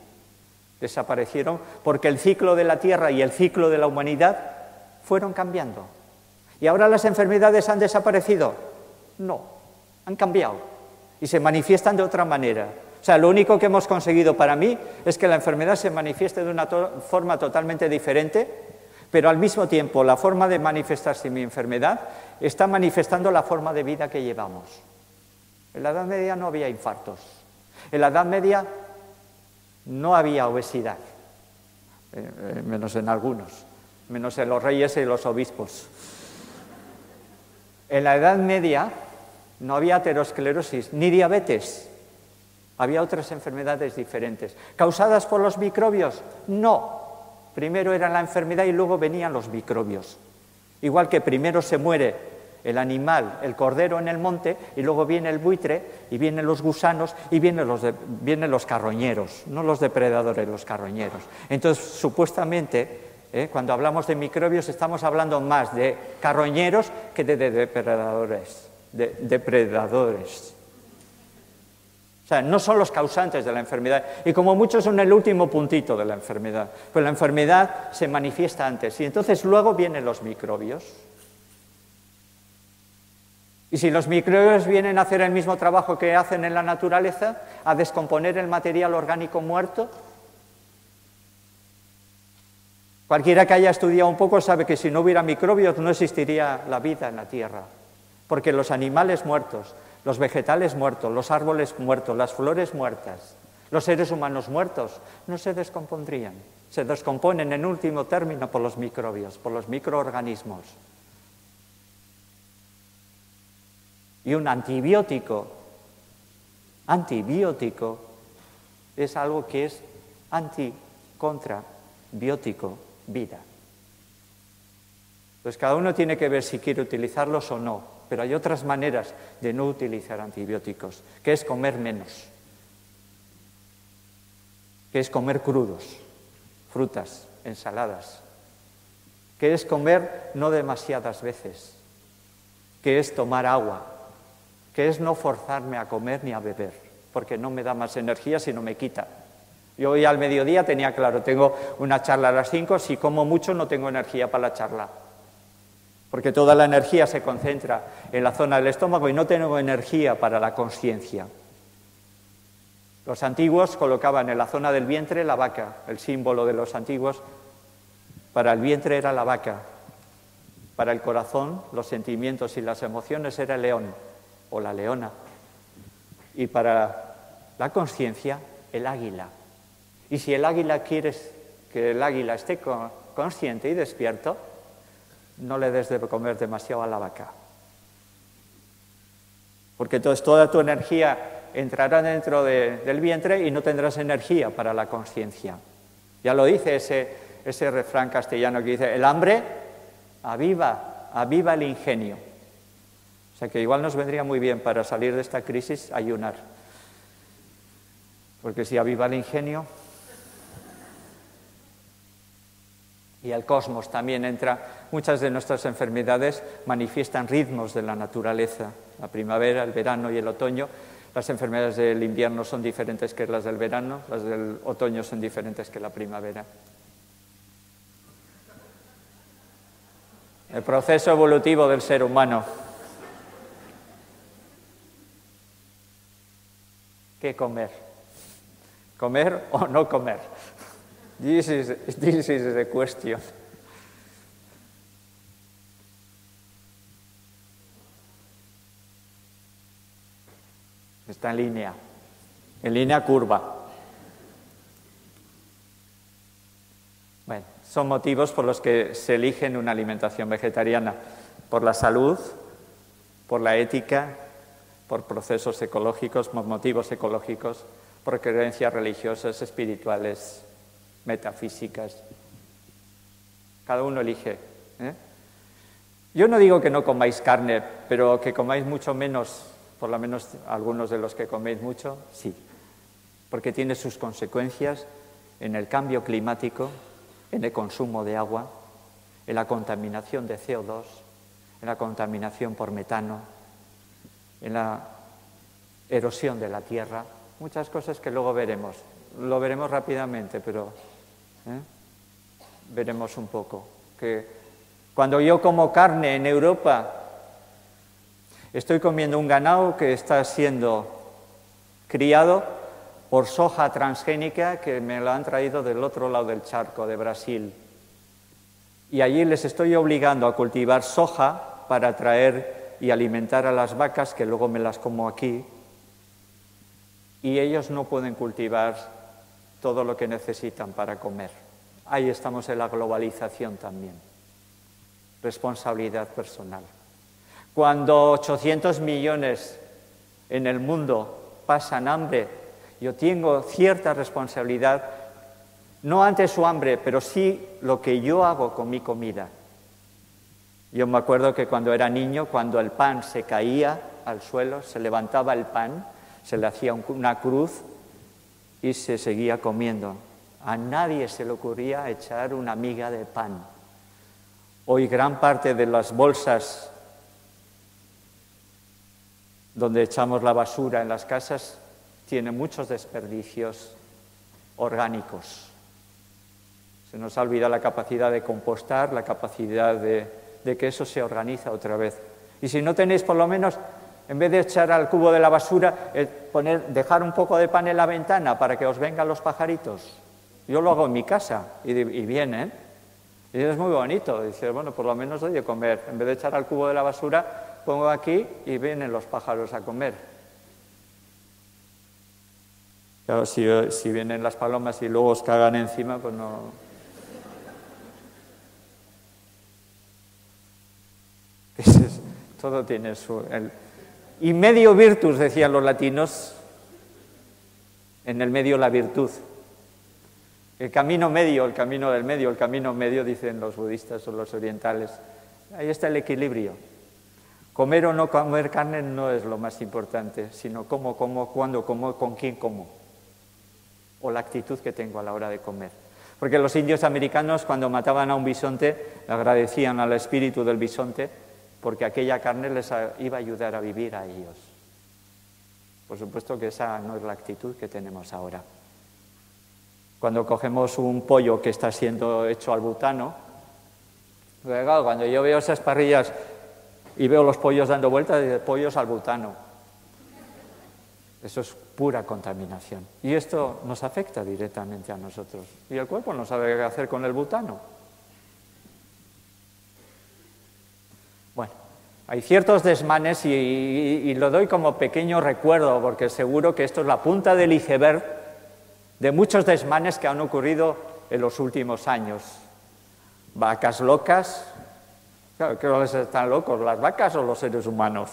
Desaparecieron porque el ciclo de la Tierra y el ciclo de la humanidad fueron cambiando. ¿Y ahora las enfermedades han desaparecido? No, han cambiado y se manifiestan de otra manera. O sea, lo único que hemos conseguido para mí es que la enfermedad se manifieste de una forma totalmente diferente, pero al mismo tiempo la forma de manifestarse mi enfermedad está manifestando la forma de vida que llevamos. En la Edad Media no había infartos. En la Edad Media no había obesidad, menos en algunos, menos en los reyes y los obispos. En la Edad Media no había aterosclerosis ni diabetes. Había otras enfermedades diferentes. ¿Causadas por los microbios? No. Primero era la enfermedad y luego venían los microbios. Igual que primero se muere el animal, el cordero en el monte, y luego viene el buitre, y vienen los gusanos, y vienen los carroñeros, no los depredadores, los carroñeros. Entonces, supuestamente, cuando hablamos de microbios, estamos hablando más de carroñeros que de depredadores. O sea, no son los causantes de la enfermedad, y como muchos son el último puntito de la enfermedad. Pues la enfermedad se manifiesta antes, y entonces luego vienen los microbios. Y si los microbios vienen a hacer el mismo trabajo que hacen en la naturaleza, a descomponer el material orgánico muerto, cualquiera que haya estudiado un poco sabe que si no hubiera microbios no existiría la vida en la Tierra, porque los animales muertos, los vegetales muertos, los árboles muertos, las flores muertas, los seres humanos muertos, no se descompondrían. Se descomponen en último término por los microbios, por los microorganismos. Y un antibiótico es algo que es anti-contra-biótico, vida. Pues cada uno tiene que ver si quiere utilizarlos o no, pero hay otras maneras de no utilizar antibióticos, que es comer menos, que es comer crudos, frutas, ensaladas, que es comer no demasiadas veces, que es tomar agua, que es no forzarme a comer ni a beber, porque no me da más energía sino me quita. Yo hoy al mediodía tenía claro, tengo una charla a las 5, si como mucho no tengo energía para la charla, porque toda la energía se concentra en la zona del estómago y no tengo energía para la consciencia. Los antiguos colocaban en la zona del vientre la vaca, el símbolo de los antiguos para el vientre era la vaca. Para el corazón, los sentimientos y las emociones era el león o la leona. Y para la conciencia, el águila. Y si el águila quieres que el águila esté consciente y despierto, no le des de comer demasiado a la vaca. Porque entonces toda tu energía entrará dentro del vientre y no tendrás energía para la conciencia. Ya lo dice ese refrán castellano que dice, el hambre aviva el ingenio. O sea que igual nos vendría muy bien para salir de esta crisis ayunar. Porque si aviva el ingenio... Y el cosmos también entra. Muchas de nuestras enfermedades manifiestan ritmos de la naturaleza. La primavera, el verano y el otoño. Las enfermedades del invierno son diferentes que las del verano, las del otoño son diferentes que la primavera. El proceso evolutivo del ser humano. ¿Qué comer? ¿Comer o no comer? This is the question. Está en línea curva. Bueno, son motivos por los que se eligen una alimentación vegetariana, por la salud, por la ética, por procesos ecológicos, por motivos ecológicos, por creencias religiosas, espirituales, metafísicas. Cada uno elige. Yo no digo que no comáis carne, pero que comáis mucho menos, por lo menos algunos de los que coméis mucho, sí. Porque tiene sus consecuencias en el cambio climático, en el consumo de agua, en la contaminación de CO2, en la contaminación por metano, en la erosión de la tierra, muchas cosas que luego veremos. Lo veremos rápidamente, pero veremos un poco. Que cuando yo como carne en Europa, estoy comiendo un ganado que está siendo criado por soja transgénica que me lo han traído del otro lado del charco, de Brasil. Y allí les estoy obligando a cultivar soja para traer y alimentar a las vacas, que luego me las como aquí. Y ellos no pueden cultivar todo lo que necesitan para comer. Ahí estamos en la globalización también. Responsabilidad personal. Cuando 800 millones en el mundo pasan hambre, yo tengo cierta responsabilidad, no ante su hambre, pero sí lo que yo hago con mi comida. Yo me acuerdo que cuando era niño, cuando el pan se caía al suelo, se levantaba el pan, se le hacía una cruz y se seguía comiendo. A nadie se le ocurría echar una miga de pan. Hoy gran parte de las bolsas donde echamos la basura en las casas tiene muchos desperdicios orgánicos. Se nos ha olvidado la capacidad de compostar, la capacidad de que eso se organiza otra vez. Y si no tenéis, por lo menos, en vez de echar al cubo de la basura, dejar un poco de pan en la ventana para que os vengan los pajaritos. Yo lo hago en mi casa y vienen. Y es muy bonito. Dices, bueno, por lo menos doy de comer. En vez de echar al cubo de la basura, pongo aquí y vienen los pájaros a comer. Claro, si vienen las palomas y luego os cagan encima, pues no. Todo tiene su... Y medio virtus, decían los latinos, en el medio la virtud. El camino medio, el camino del medio, el camino medio, dicen los budistas o los orientales. Ahí está el equilibrio. Comer o no comer carne no es lo más importante, sino cómo, cuándo, cómo, con quién como. O la actitud que tengo a la hora de comer. Porque los indios americanos, cuando mataban a un bisonte, le agradecían al espíritu del bisonte, porque aquella carne les iba a ayudar a vivir a ellos. Por supuesto que esa no es la actitud que tenemos ahora. Cuando cogemos un pollo que está siendo hecho al butano, claro, cuando yo veo esas parrillas y veo los pollos dando vueltas, digo, pollos al butano. Eso es pura contaminación. Y esto nos afecta directamente a nosotros. Y el cuerpo no sabe qué hacer con el butano. Hay ciertos desmanes y lo doy como pequeño recuerdo, porque seguro que esto es la punta del iceberg de muchos desmanes que han ocurrido en los últimos años. Vacas locas, claro, ¿qué les están locos, las vacas o los seres humanos?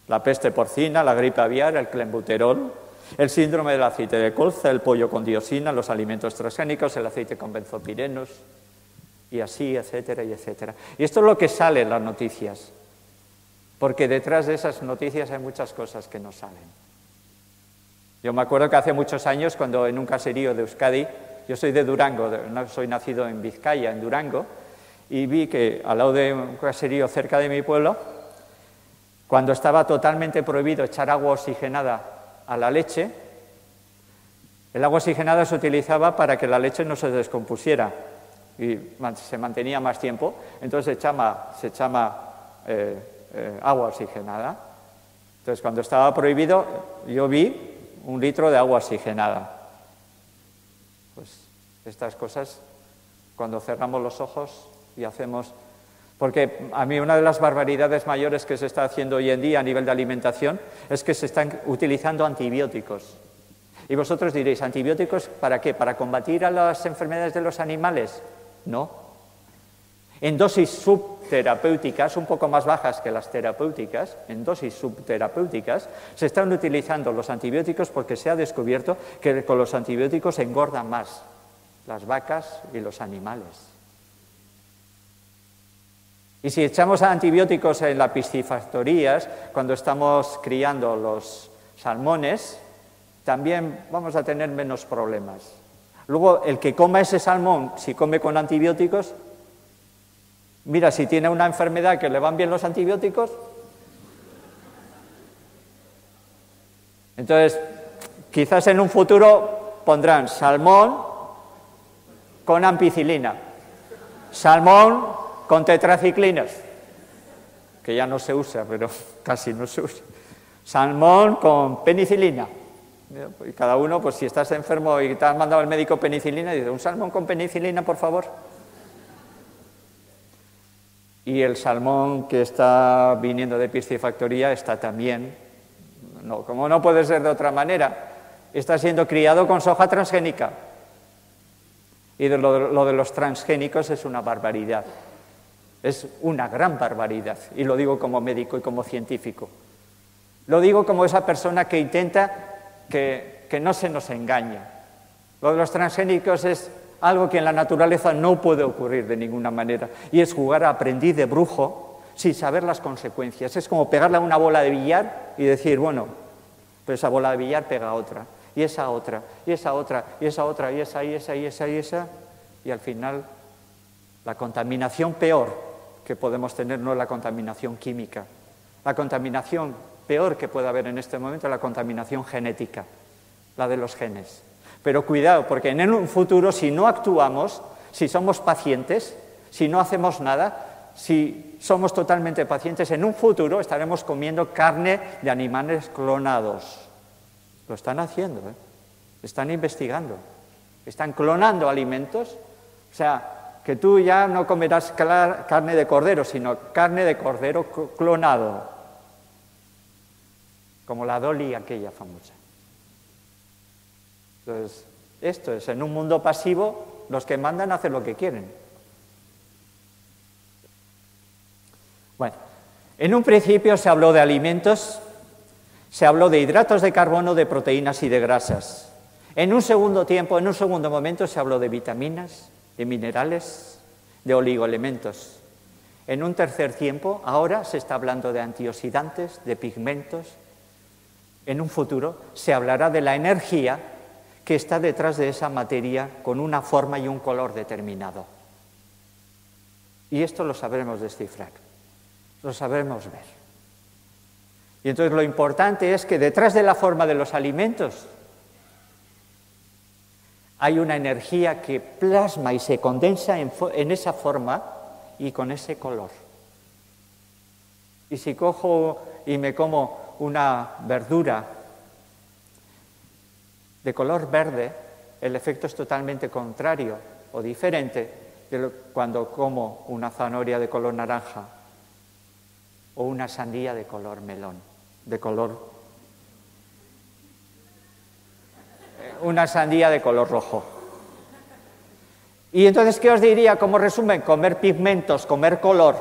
La peste porcina, la gripe aviar, el clenbuterol, el síndrome del aceite de colza, el pollo con dioxina, los alimentos transgénicos, el aceite con benzopirenos, y así, etcétera, y etcétera. Y esto es lo que sale en las noticias, porque detrás de esas noticias hay muchas cosas que no salen. Yo me acuerdo que hace muchos años, cuando en un caserío de Euskadi, yo soy de Durango, soy nacido en Vizcaya, en Durango, y vi que al lado de un caserío cerca de mi pueblo, cuando estaba totalmente prohibido echar agua oxigenada a la leche, el agua oxigenada se utilizaba para que la leche no se descompusiera y se mantenía más tiempo, entonces se echaba agua oxigenada. Entonces, cuando estaba prohibido, yo vi 1 litro de agua oxigenada. Pues estas cosas, cuando cerramos los ojos y hacemos... Porque a mí una de las barbaridades mayores que se está haciendo hoy en día a nivel de alimentación es que se están utilizando antibióticos. Y vosotros diréis, ¿antibióticos para qué? ¿Para combatir a las enfermedades de los animales? No. En dosis subterapéuticas, un poco más bajas que las terapéuticas, en dosis subterapéuticas, se están utilizando los antibióticos porque se ha descubierto que con los antibióticos engordan más las vacas y los animales. Y si echamos antibióticos en las piscifactorías, cuando estamos criando los salmones, también vamos a tener menos problemas. Luego, el que coma ese salmón, si come con antibióticos, mira, si tiene una enfermedad que le van bien los antibióticos, entonces, quizás en un futuro pondrán salmón con ampicilina, salmón con tetraciclinas, que ya no se usa, pero casi no se usa, salmón con penicilina. Y cada uno, pues si estás enfermo y te has mandado al médico penicilina, dice, ¿un salmón con penicilina, por favor? Y el salmón que está viniendo de piscifactoría está también, no, como no puede ser de otra manera, está siendo criado con soja transgénica. Y lo de los transgénicos es una barbaridad. Es una gran barbaridad. Y lo digo como médico y como científico. Lo digo como esa persona que intenta que no se nos engañe. Lo de los transgénicos es algo que en la naturaleza no puede ocurrir de ninguna manera. Y es jugar a aprendiz de brujo sin saber las consecuencias. Es como pegarle a una bola de billar y decir, bueno, pues esa bola de billar pega a otra, y esa otra, y esa otra, y esa otra, y esa, y esa, y esa, y esa. Y al final, la contaminación peor que podemos tener no es la contaminación química. La contaminación peor que puede haber en este momento es la contaminación genética, la de los genes. Pero cuidado, porque en un futuro, si no actuamos, si somos pacientes, si no hacemos nada, si somos totalmente pacientes, en un futuro estaremos comiendo carne de animales clonados. Lo están haciendo, están investigando, están clonando alimentos. O sea, que tú ya no comerás carne de cordero, sino carne de cordero clonado, como la Dolly aquella famosa. Entonces, esto es, en un mundo pasivo, los que mandan hacen lo que quieren. Bueno, en un principio se habló de alimentos, se habló de hidratos de carbono, de proteínas y de grasas. En un segundo tiempo, en un segundo momento, se habló de vitaminas, de minerales, de oligoelementos. En un tercer tiempo, ahora se está hablando de antioxidantes, de pigmentos. En un futuro se hablará de la energía que está detrás de esa materia con una forma y un color determinado. Y esto lo sabremos descifrar, lo sabremos ver. Y entonces lo importante es que detrás de la forma de los alimentos hay una energía que plasma y se condensa en esa forma y con ese color. Y si cojo y me como una verdura de color verde, el efecto es totalmente contrario o diferente de cuando como una zanahoria de color naranja. o una sandía de color melón, una sandía de color rojo. Y entonces, ¿qué os diría como resumen? Comer pigmentos, comer color,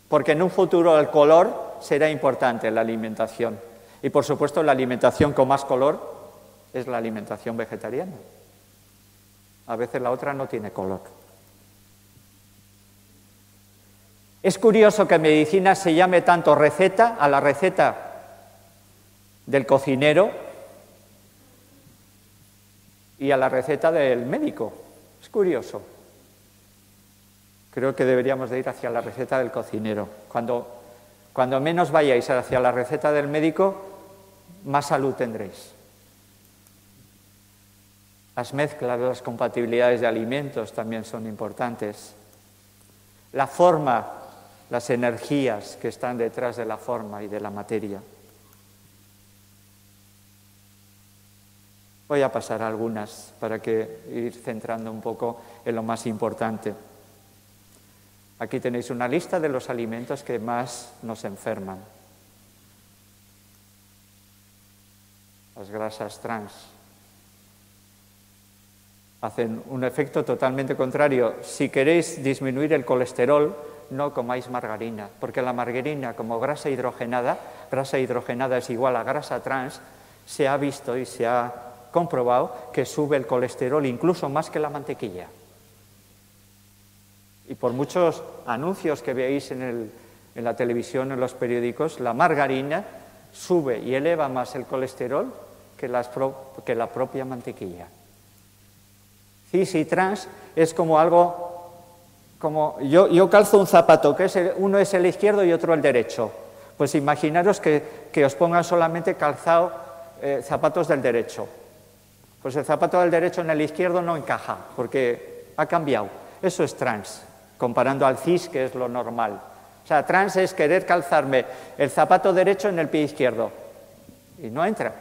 porque en un futuro el color será importante en la alimentación. Y por supuesto la alimentación con más color es la alimentación vegetariana. A veces la otra no tiene color. Es curioso que en medicina se llame tanto receta a la receta del cocinero y a la receta del médico. Es curioso. Creo que deberíamos de ir hacia la receta del cocinero. Cuando menos vayáis hacia la receta del médico, más salud tendréis. Las mezclas, las compatibilidades de alimentos también son importantes. La forma, las energías que están detrás de la forma y de la materia. Voy a pasar a algunas para ir centrando un poco en lo más importante. Aquí tenéis una lista de los alimentos que más nos enferman. Las grasas trans hacen un efecto totalmente contrario. Si queréis disminuir el colesterol, no comáis margarina, porque la margarina, como grasa hidrogenada es igual a grasa trans, se ha visto y se ha comprobado que sube el colesterol incluso más que la mantequilla. Y por muchos anuncios que veáis en la televisión, en los periódicos, la margarina sube y eleva más el colesterol que la propia mantequilla. Cis y trans es como algo, como yo calzo un zapato, uno es el izquierdo y otro el derecho. Pues imaginaros que os pongan solamente calzado zapatos del derecho. Pues el zapato del derecho en el izquierdo no encaja, porque ha cambiado. Eso es trans, comparando al cis, que es lo normal. O sea, trans es querer calzarme el zapato derecho en el pie izquierdo. Y no entra.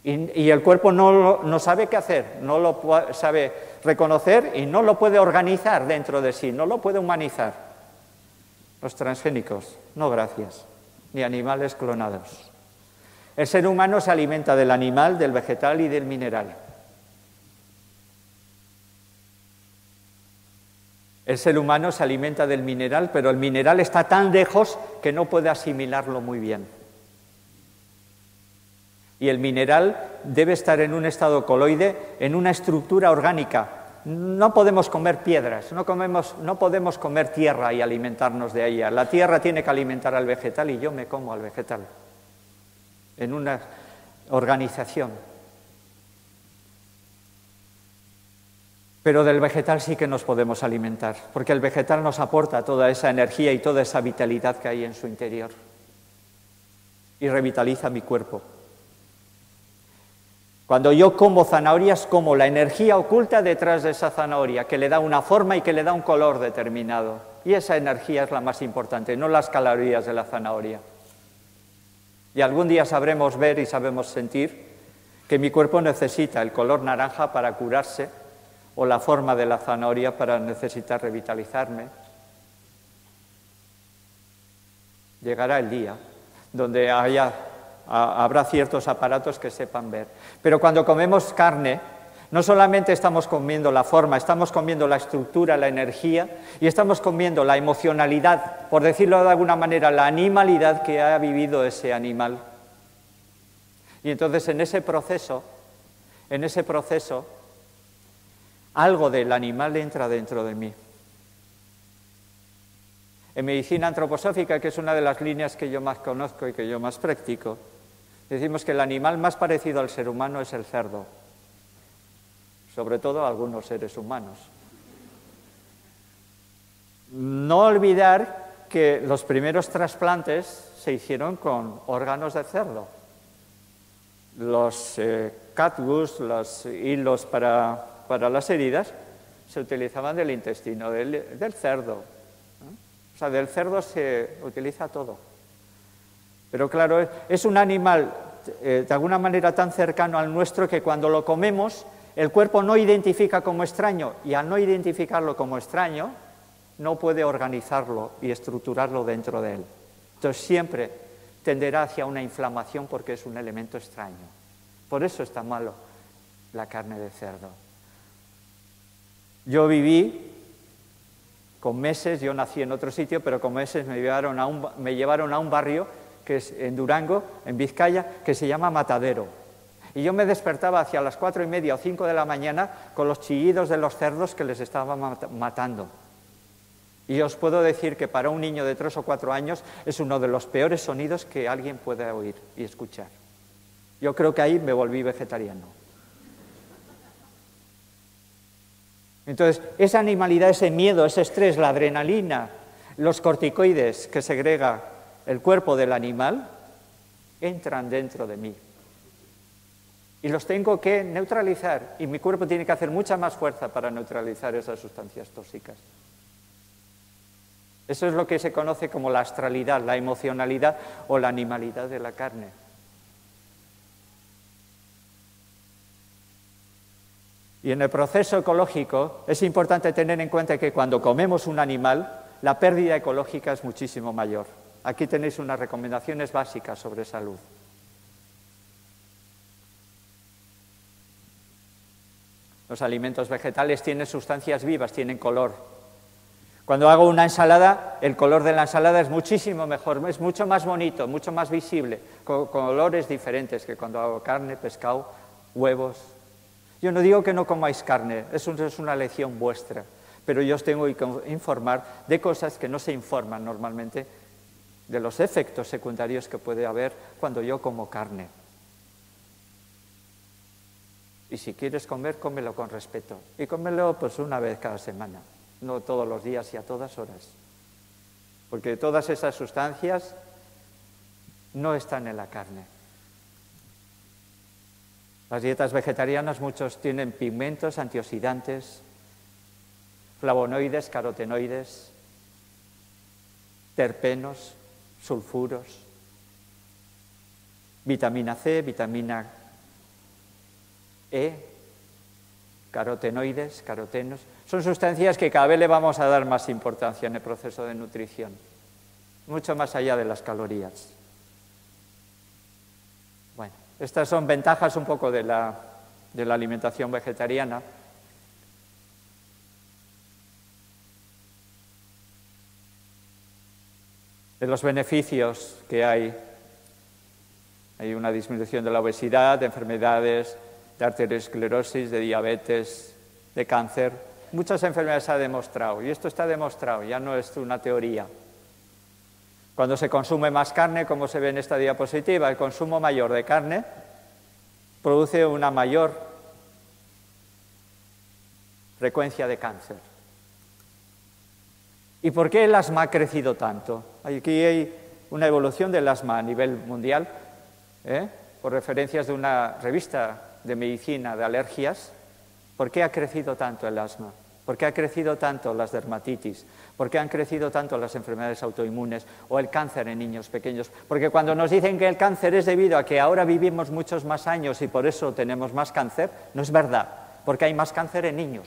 Y el cuerpo no sabe qué hacer, no lo sabe reconocer y no lo puede organizar dentro de sí, no lo puede humanizar. Los transgénicos, no gracias, ni animales clonados. El ser humano se alimenta del animal, del vegetal y del mineral. El ser humano se alimenta del mineral, pero el mineral está tan lejos que no puede asimilarlo muy bien. Y el mineral debe estar en un estado coloide, en una estructura orgánica. No podemos comer piedras, no podemos comer tierra y alimentarnos de ella. La tierra tiene que alimentar al vegetal y yo me como al vegetal. En una organización. Pero del vegetal sí que nos podemos alimentar, porque el vegetal nos aporta toda esa energía y toda esa vitalidad que hay en su interior. Y revitaliza mi cuerpo. Cuando yo como zanahorias, como la energía oculta detrás de esa zanahoria, que le da una forma y que le da un color determinado. Y esa energía es la más importante, no las calorías de la zanahoria. Y algún día sabremos ver y sabemos sentir que mi cuerpo necesita el color naranja para curarse, o la forma de la zanahoria para necesitar revitalizarme. Llegará el día donde habrá ciertos aparatos que sepan ver. Pero cuando comemos carne, no solamente estamos comiendo la forma, estamos comiendo la estructura, la energía, y estamos comiendo la emocionalidad, por decirlo de alguna manera, la animalidad que ha vivido ese animal. Y entonces en ese proceso, algo del animal entra dentro de mí. En medicina antroposófica, que es una de las líneas que yo más conozco y que yo más practico, decimos que el animal más parecido al ser humano es el cerdo, sobre todo a algunos seres humanos. No olvidar que los primeros trasplantes se hicieron con órganos de cerdo. Los catgus, los hilos para las heridas, se utilizaban del intestino del cerdo. O sea, del cerdo se utiliza todo. Pero claro, es un animal de alguna manera tan cercano al nuestro que cuando lo comemos, el cuerpo no identifica como extraño, y al no identificarlo como extraño, no puede organizarlo y estructurarlo dentro de él. Entonces siempre tenderá hacia una inflamación porque es un elemento extraño. Por eso está malo la carne de cerdo. Yo viví con meses, yo nací en otro sitio, pero con meses me llevaron a un barrio que es en Durango, en Vizcaya, que se llama Matadero. Y yo me despertaba hacia las 4:30 o 5 de la mañana con los chillidos de los cerdos que les estaban matando. Y os puedo decir que para un niño de 3 o 4 años es uno de los peores sonidos que alguien puede oír y escuchar. Yo creo que ahí me volví vegetariano. Entonces, esa animalidad, ese miedo, ese estrés, la adrenalina, los corticoides que segrega el cuerpo del animal, entran dentro de mí. Y los tengo que neutralizar, y mi cuerpo tiene que hacer mucha más fuerza para neutralizar esas sustancias tóxicas. Eso es lo que se conoce como la astralidad, la emocionalidad o la animalidad de la carne. Y en el proceso ecológico es importante tener en cuenta que cuando comemos un animal, la pérdida ecológica es muchísimo mayor. Aquí tenéis unas recomendaciones básicas sobre salud. Los alimentos vegetales tienen sustancias vivas, tienen color. Cuando hago una ensalada, el color de la ensalada es muchísimo mejor, es mucho más bonito, mucho más visible, con colores diferentes que cuando hago carne, pescado, huevos. Yo no digo que no comáis carne, eso es una elección vuestra, pero yo os tengo que informar de cosas que no se informan normalmente, de los efectos secundarios que puede haber cuando yo como carne. Y si quieres comer, cómelo con respeto. Y cómelo pues una vez cada semana, no todos los días y a todas horas. Porque todas esas sustancias no están en la carne. Las dietas vegetarianas, muchos tienen pigmentos, antioxidantes, flavonoides, carotenoides, terpenos, sulfuros, vitamina C, vitamina E, carotenoides, carotenos. Son sustancias que cada vez le vamos a dar más importancia en el proceso de nutrición, mucho más allá de las calorías. Bueno, estas son ventajas un poco de la alimentación vegetariana. De los beneficios que hay una disminución de la obesidad, de enfermedades, de arteriosclerosis, de diabetes, de cáncer. Muchas enfermedades se ha demostrado, y esto está demostrado, ya no es una teoría. Cuando se consume más carne, como se ve en esta diapositiva, el consumo mayor de carne produce una mayor frecuencia de cáncer. ¿Y por qué el asma ha crecido tanto? Aquí hay una evolución del asma a nivel mundial, por referencias de una revista de medicina de alergias. ¿Por qué ha crecido tanto el asma? ¿Por qué ha crecido tanto las dermatitis? ¿Por qué han crecido tanto las enfermedades autoinmunes o el cáncer en niños pequeños? Porque cuando nos dicen que el cáncer es debido a que ahora vivimos muchos más años y por eso tenemos más cáncer, no es verdad, porque hay más cáncer en niños.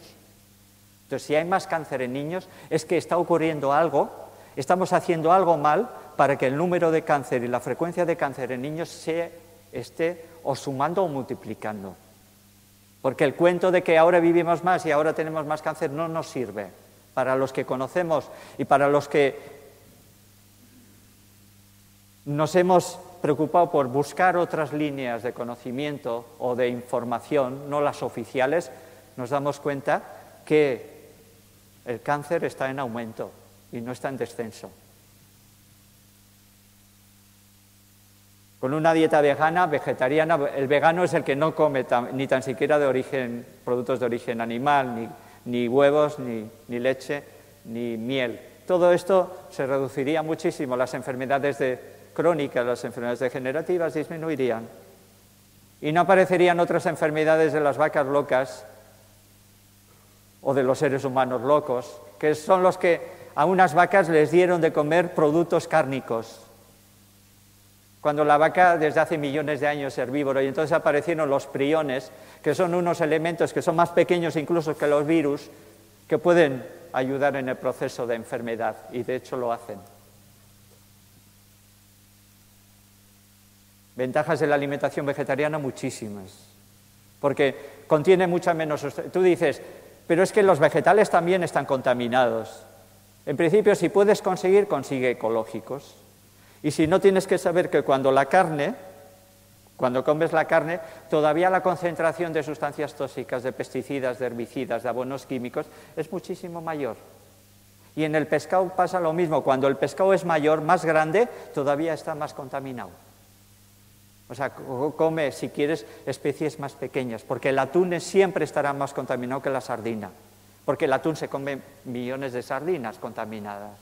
Entonces, si hay más cáncer en niños, es que está ocurriendo algo, estamos haciendo algo mal para que el número de cáncer y la frecuencia de cáncer en niños se esté o sumando o multiplicando. Porque el cuento de que ahora vivimos más y ahora tenemos más cáncer no nos sirve. Para los que conocemos y para los que nos hemos preocupado por buscar otras líneas de conocimiento o de información, no las oficiales, nos damos cuenta que el cáncer está en aumento y no está en descenso. Con una dieta vegana, vegetariana, el vegano es el que no come ni tan siquiera productos de origen animal, ni huevos, ni leche, ni miel. Todo esto se reduciría muchísimo, las enfermedades crónicas, las enfermedades degenerativas disminuirían. Y no aparecerían otras enfermedades de las vacas locas o de los seres humanos locos, que son los que a unas vacas les dieron de comer productos cárnicos. Cuando la vaca desde hace millones de años es herbívoro, y entonces aparecieron los priones, que son unos elementos que son más pequeños incluso que los virus, que pueden ayudar en el proceso de enfermedad, y de hecho lo hacen. Ventajas de la alimentación vegetariana, muchísimas, porque contiene mucha menos... Tú dices, pero es que los vegetales también están contaminados. En principio, si puedes conseguir, consigue ecológicos. Y si no, tienes que saber que cuando comes la carne, todavía la concentración de sustancias tóxicas, de pesticidas, de herbicidas, de abonos químicos, es muchísimo mayor. Y en el pescado pasa lo mismo. Cuando el pescado es mayor, más grande, todavía está más contaminado. O sea, come, si quieres, especies más pequeñas, porque el atún siempre estará más contaminado que la sardina, porque el atún se come millones de sardinas contaminadas,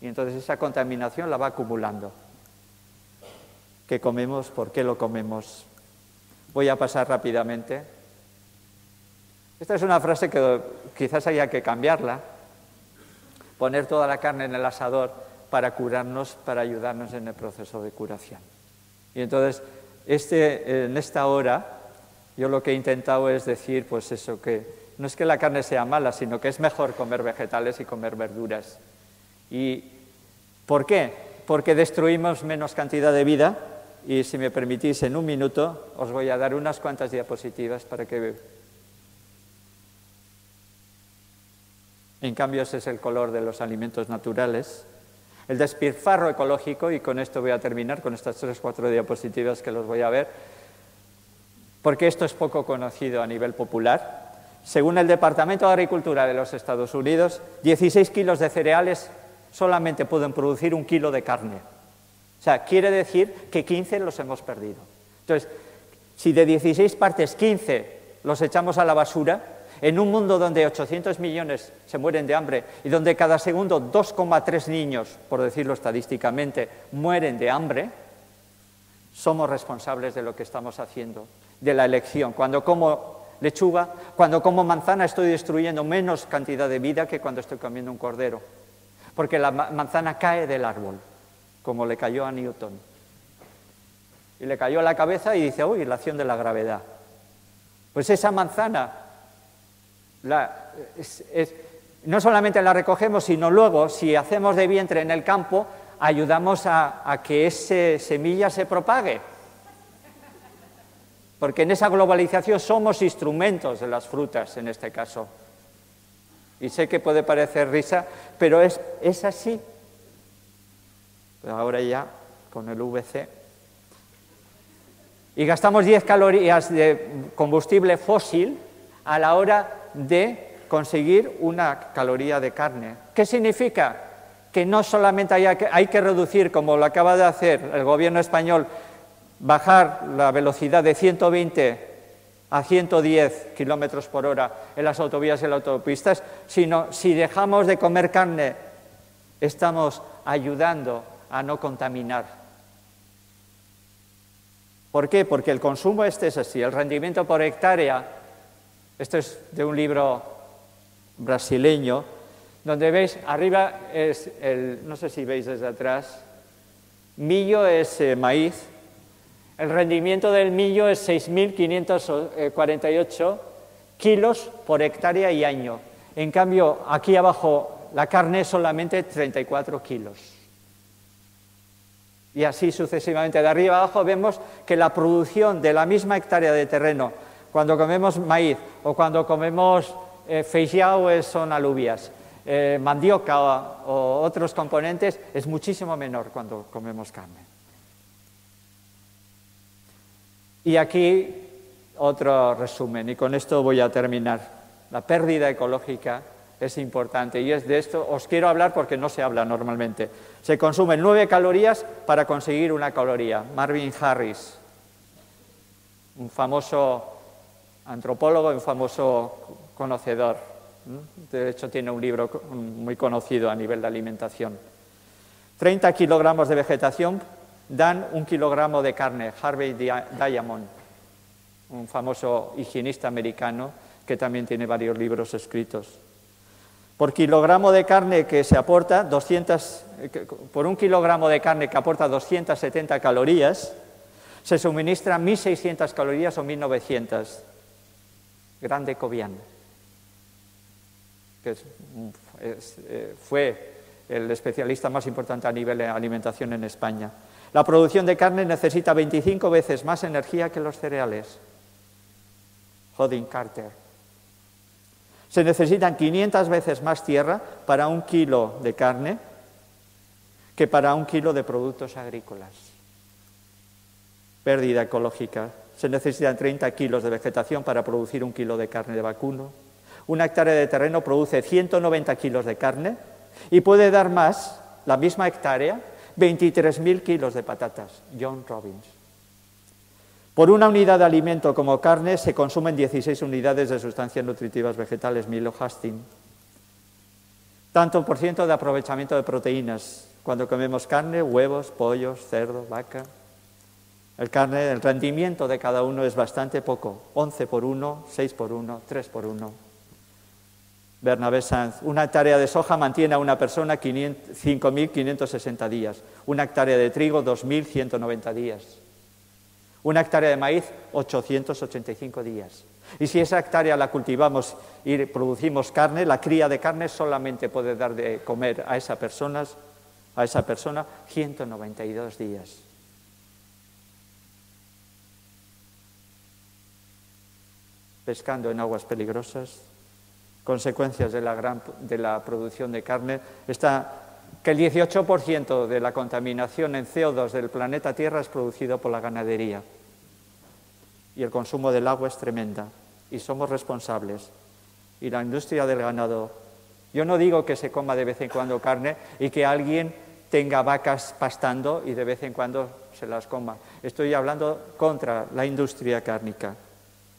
y entonces esa contaminación la va acumulando. ¿Qué comemos? ¿Por qué lo comemos? Voy a pasar rápidamente. Esta es una frase que quizás haya que cambiarla, poner toda la carne en el asador para curarnos, para ayudarnos en el proceso de curación. Y entonces, en esta hora, yo lo que he intentado es decir, pues eso, que no es que la carne sea mala, sino que es mejor comer vegetales y comer verduras. ¿Y por qué? Porque destruimos menos cantidad de vida, y si me permitís, en un minuto os voy a dar unas cuantas diapositivas para que... En cambio, ese es el color de los alimentos naturales. El despilfarro ecológico, y con esto voy a terminar, con estas 3 o 4 diapositivas que los voy a ver, porque esto es poco conocido a nivel popular. Según el Departamento de Agricultura de los Estados Unidos, 16 kilos de cereales solamente pueden producir 1 kilo de carne. O sea, quiere decir que 15 los hemos perdido. Entonces, si de 16 partes 15 los echamos a la basura, en un mundo donde 800 millones se mueren de hambre y donde cada segundo 2,3 niños, por decirlo estadísticamente, mueren de hambre, somos responsables de lo que estamos haciendo, de la elección. Cuando como lechuga, cuando como manzana, estoy destruyendo menos cantidad de vida que cuando estoy comiendo un cordero, porque la manzana cae del árbol, como le cayó a Newton. Y le cayó a la cabeza y dice, uy, la acción de la gravedad. Pues esa manzana... no solamente la recogemos, sino luego, si hacemos de vientre en el campo, ayudamos a que esa semilla se propague. Porque en esa globalización somos instrumentos de las frutas, en este caso. Y sé que puede parecer risa, pero es así. Pero ahora ya, con el VC. Y gastamos 10 calorías de combustible fósil a la hora de conseguir 1 caloría de carne. ¿Qué significa? Que no solamente hay que reducir, como lo acaba de hacer el gobierno español, bajar la velocidad de 120 a 110 kilómetros por hora en las autovías y en las autopistas, sino si dejamos de comer carne, estamos ayudando a no contaminar. ¿Por qué? Porque el consumo es así, el rendimiento por hectárea. Esto es de un libro brasileño, donde veis, arriba es no sé si veis desde atrás, millo es maíz, el rendimiento del millo es 6.548 kilos por hectárea y año. En cambio, aquí abajo, la carne es solamente 34 kilos. Y así sucesivamente. De arriba abajo vemos que la producción de la misma hectárea de terreno, cuando comemos maíz o cuando comemos feijão, son alubias, mandioca o otros componentes, es muchísimo menor cuando comemos carne. Y aquí otro resumen, y con esto voy a terminar. La pérdida ecológica es importante, y es de esto os quiero hablar porque no se habla normalmente. Se consumen 9 calorías para conseguir 1 caloría. Marvin Harris, un famoso antropólogo, un famoso conocedor. De hecho, tiene un libro muy conocido a nivel de alimentación. 30 kilogramos de vegetación dan 1 kilogramo de carne. Harvey Diamond, un famoso higienista americano que también tiene varios libros escritos. Por kilogramo de carne que se aporta, por 1 kilogramo de carne que aporta 270 calorías, se suministran 1.600 calorías o 1.900. Grande Cobian. que fue el especialista más importante a nivel de alimentación en España. La producción de carne necesita 25 veces más energía que los cereales. Jodin Carter. Se necesitan 500 veces más tierra para 1 kilo de carne que para 1 kilo de productos agrícolas. Pérdida ecológica. Se necesitan 30 kilos de vegetación para producir 1 kilo de carne de vacuno. 1 hectárea de terreno produce 190 kilos de carne y puede dar más, la misma hectárea, 23.000 kilos de patatas. John Robbins. Por una unidad de alimento como carne se consumen 16 unidades de sustancias nutritivas vegetales. Milo Hastings. Tanto por ciento de aprovechamiento de proteínas cuando comemos carne, huevos, pollos, cerdo, vaca. El rendimiento de cada uno es bastante poco, 11 por 1, 6 por 1, 3 por 1. Bernabé Sanz, 1 hectárea de soja mantiene a una persona 5.560 días, 1 hectárea de trigo 2.190 días, 1 hectárea de maíz 885 días. Y si esa hectárea la cultivamos y producimos carne, la cría de carne solamente puede dar de comer a esa persona 192 días. Pescando en aguas peligrosas, consecuencias de la producción de carne, está que el 18% de la contaminación en CO2 del planeta Tierra es producido por la ganadería. Y el consumo del agua es tremenda, y somos responsables. Y la industria del ganado, yo no digo que se coma de vez en cuando carne y que alguien tenga vacas pastando y de vez en cuando se las coma. Estoy hablando contra la industria cárnica.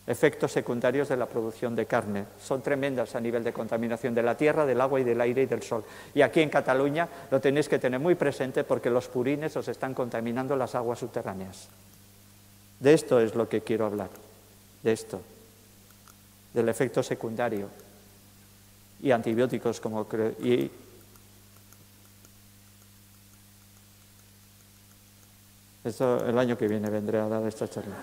Efectos secundarios de la producción de carne. Son tremendas a nivel de contaminación de la tierra, del agua y del aire y del sol. Y aquí en Cataluña lo tenéis que tener muy presente porque los purines os están contaminando las aguas subterráneas. De esto es lo que quiero hablar. De esto. Del efecto secundario. Y antibióticos como... Esto el año que viene vendré a dar esta charla.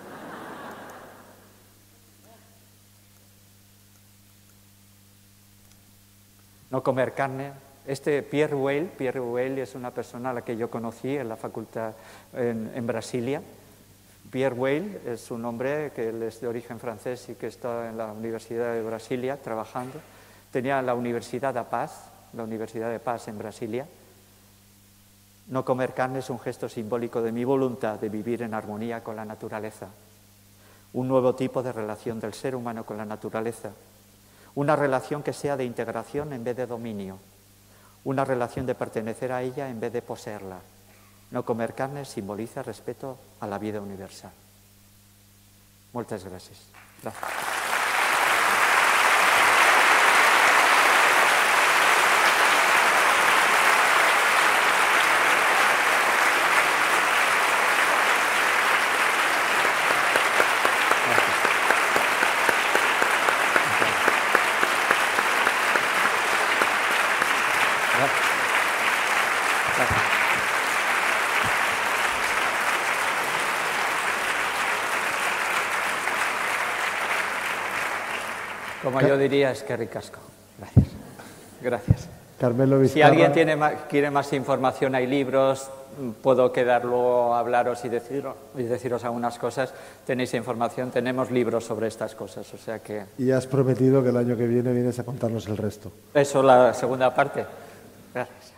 No comer carne. Pierre Weil es una persona a la que yo conocí en la facultad en Brasilia. Pierre Weil es un hombre que él es de origen francés y que está en la Universidad de Brasilia trabajando. Tenía la Universidad de Paz en Brasilia. No comer carne es un gesto simbólico de mi voluntad de vivir en armonía con la naturaleza. Un nuevo tipo de relación del ser humano con la naturaleza. Una relación que sea de integración en vez de dominio. Una relación de pertenecer a ella en vez de poseerla. No comer carne simboliza respeto a la vida universal. Muchas gracias. Gracias. Como yo diría, es que ricasco. Gracias. Gracias. Carmelo Vizcarra. Si alguien quiere más información, hay libros, puedo quedar luego a hablaros y deciros algunas cosas. Tenéis información, tenemos libros sobre estas cosas, o sea que... Y has prometido que el año que viene vienes a contarnos el resto. Eso, la segunda parte. Gracias.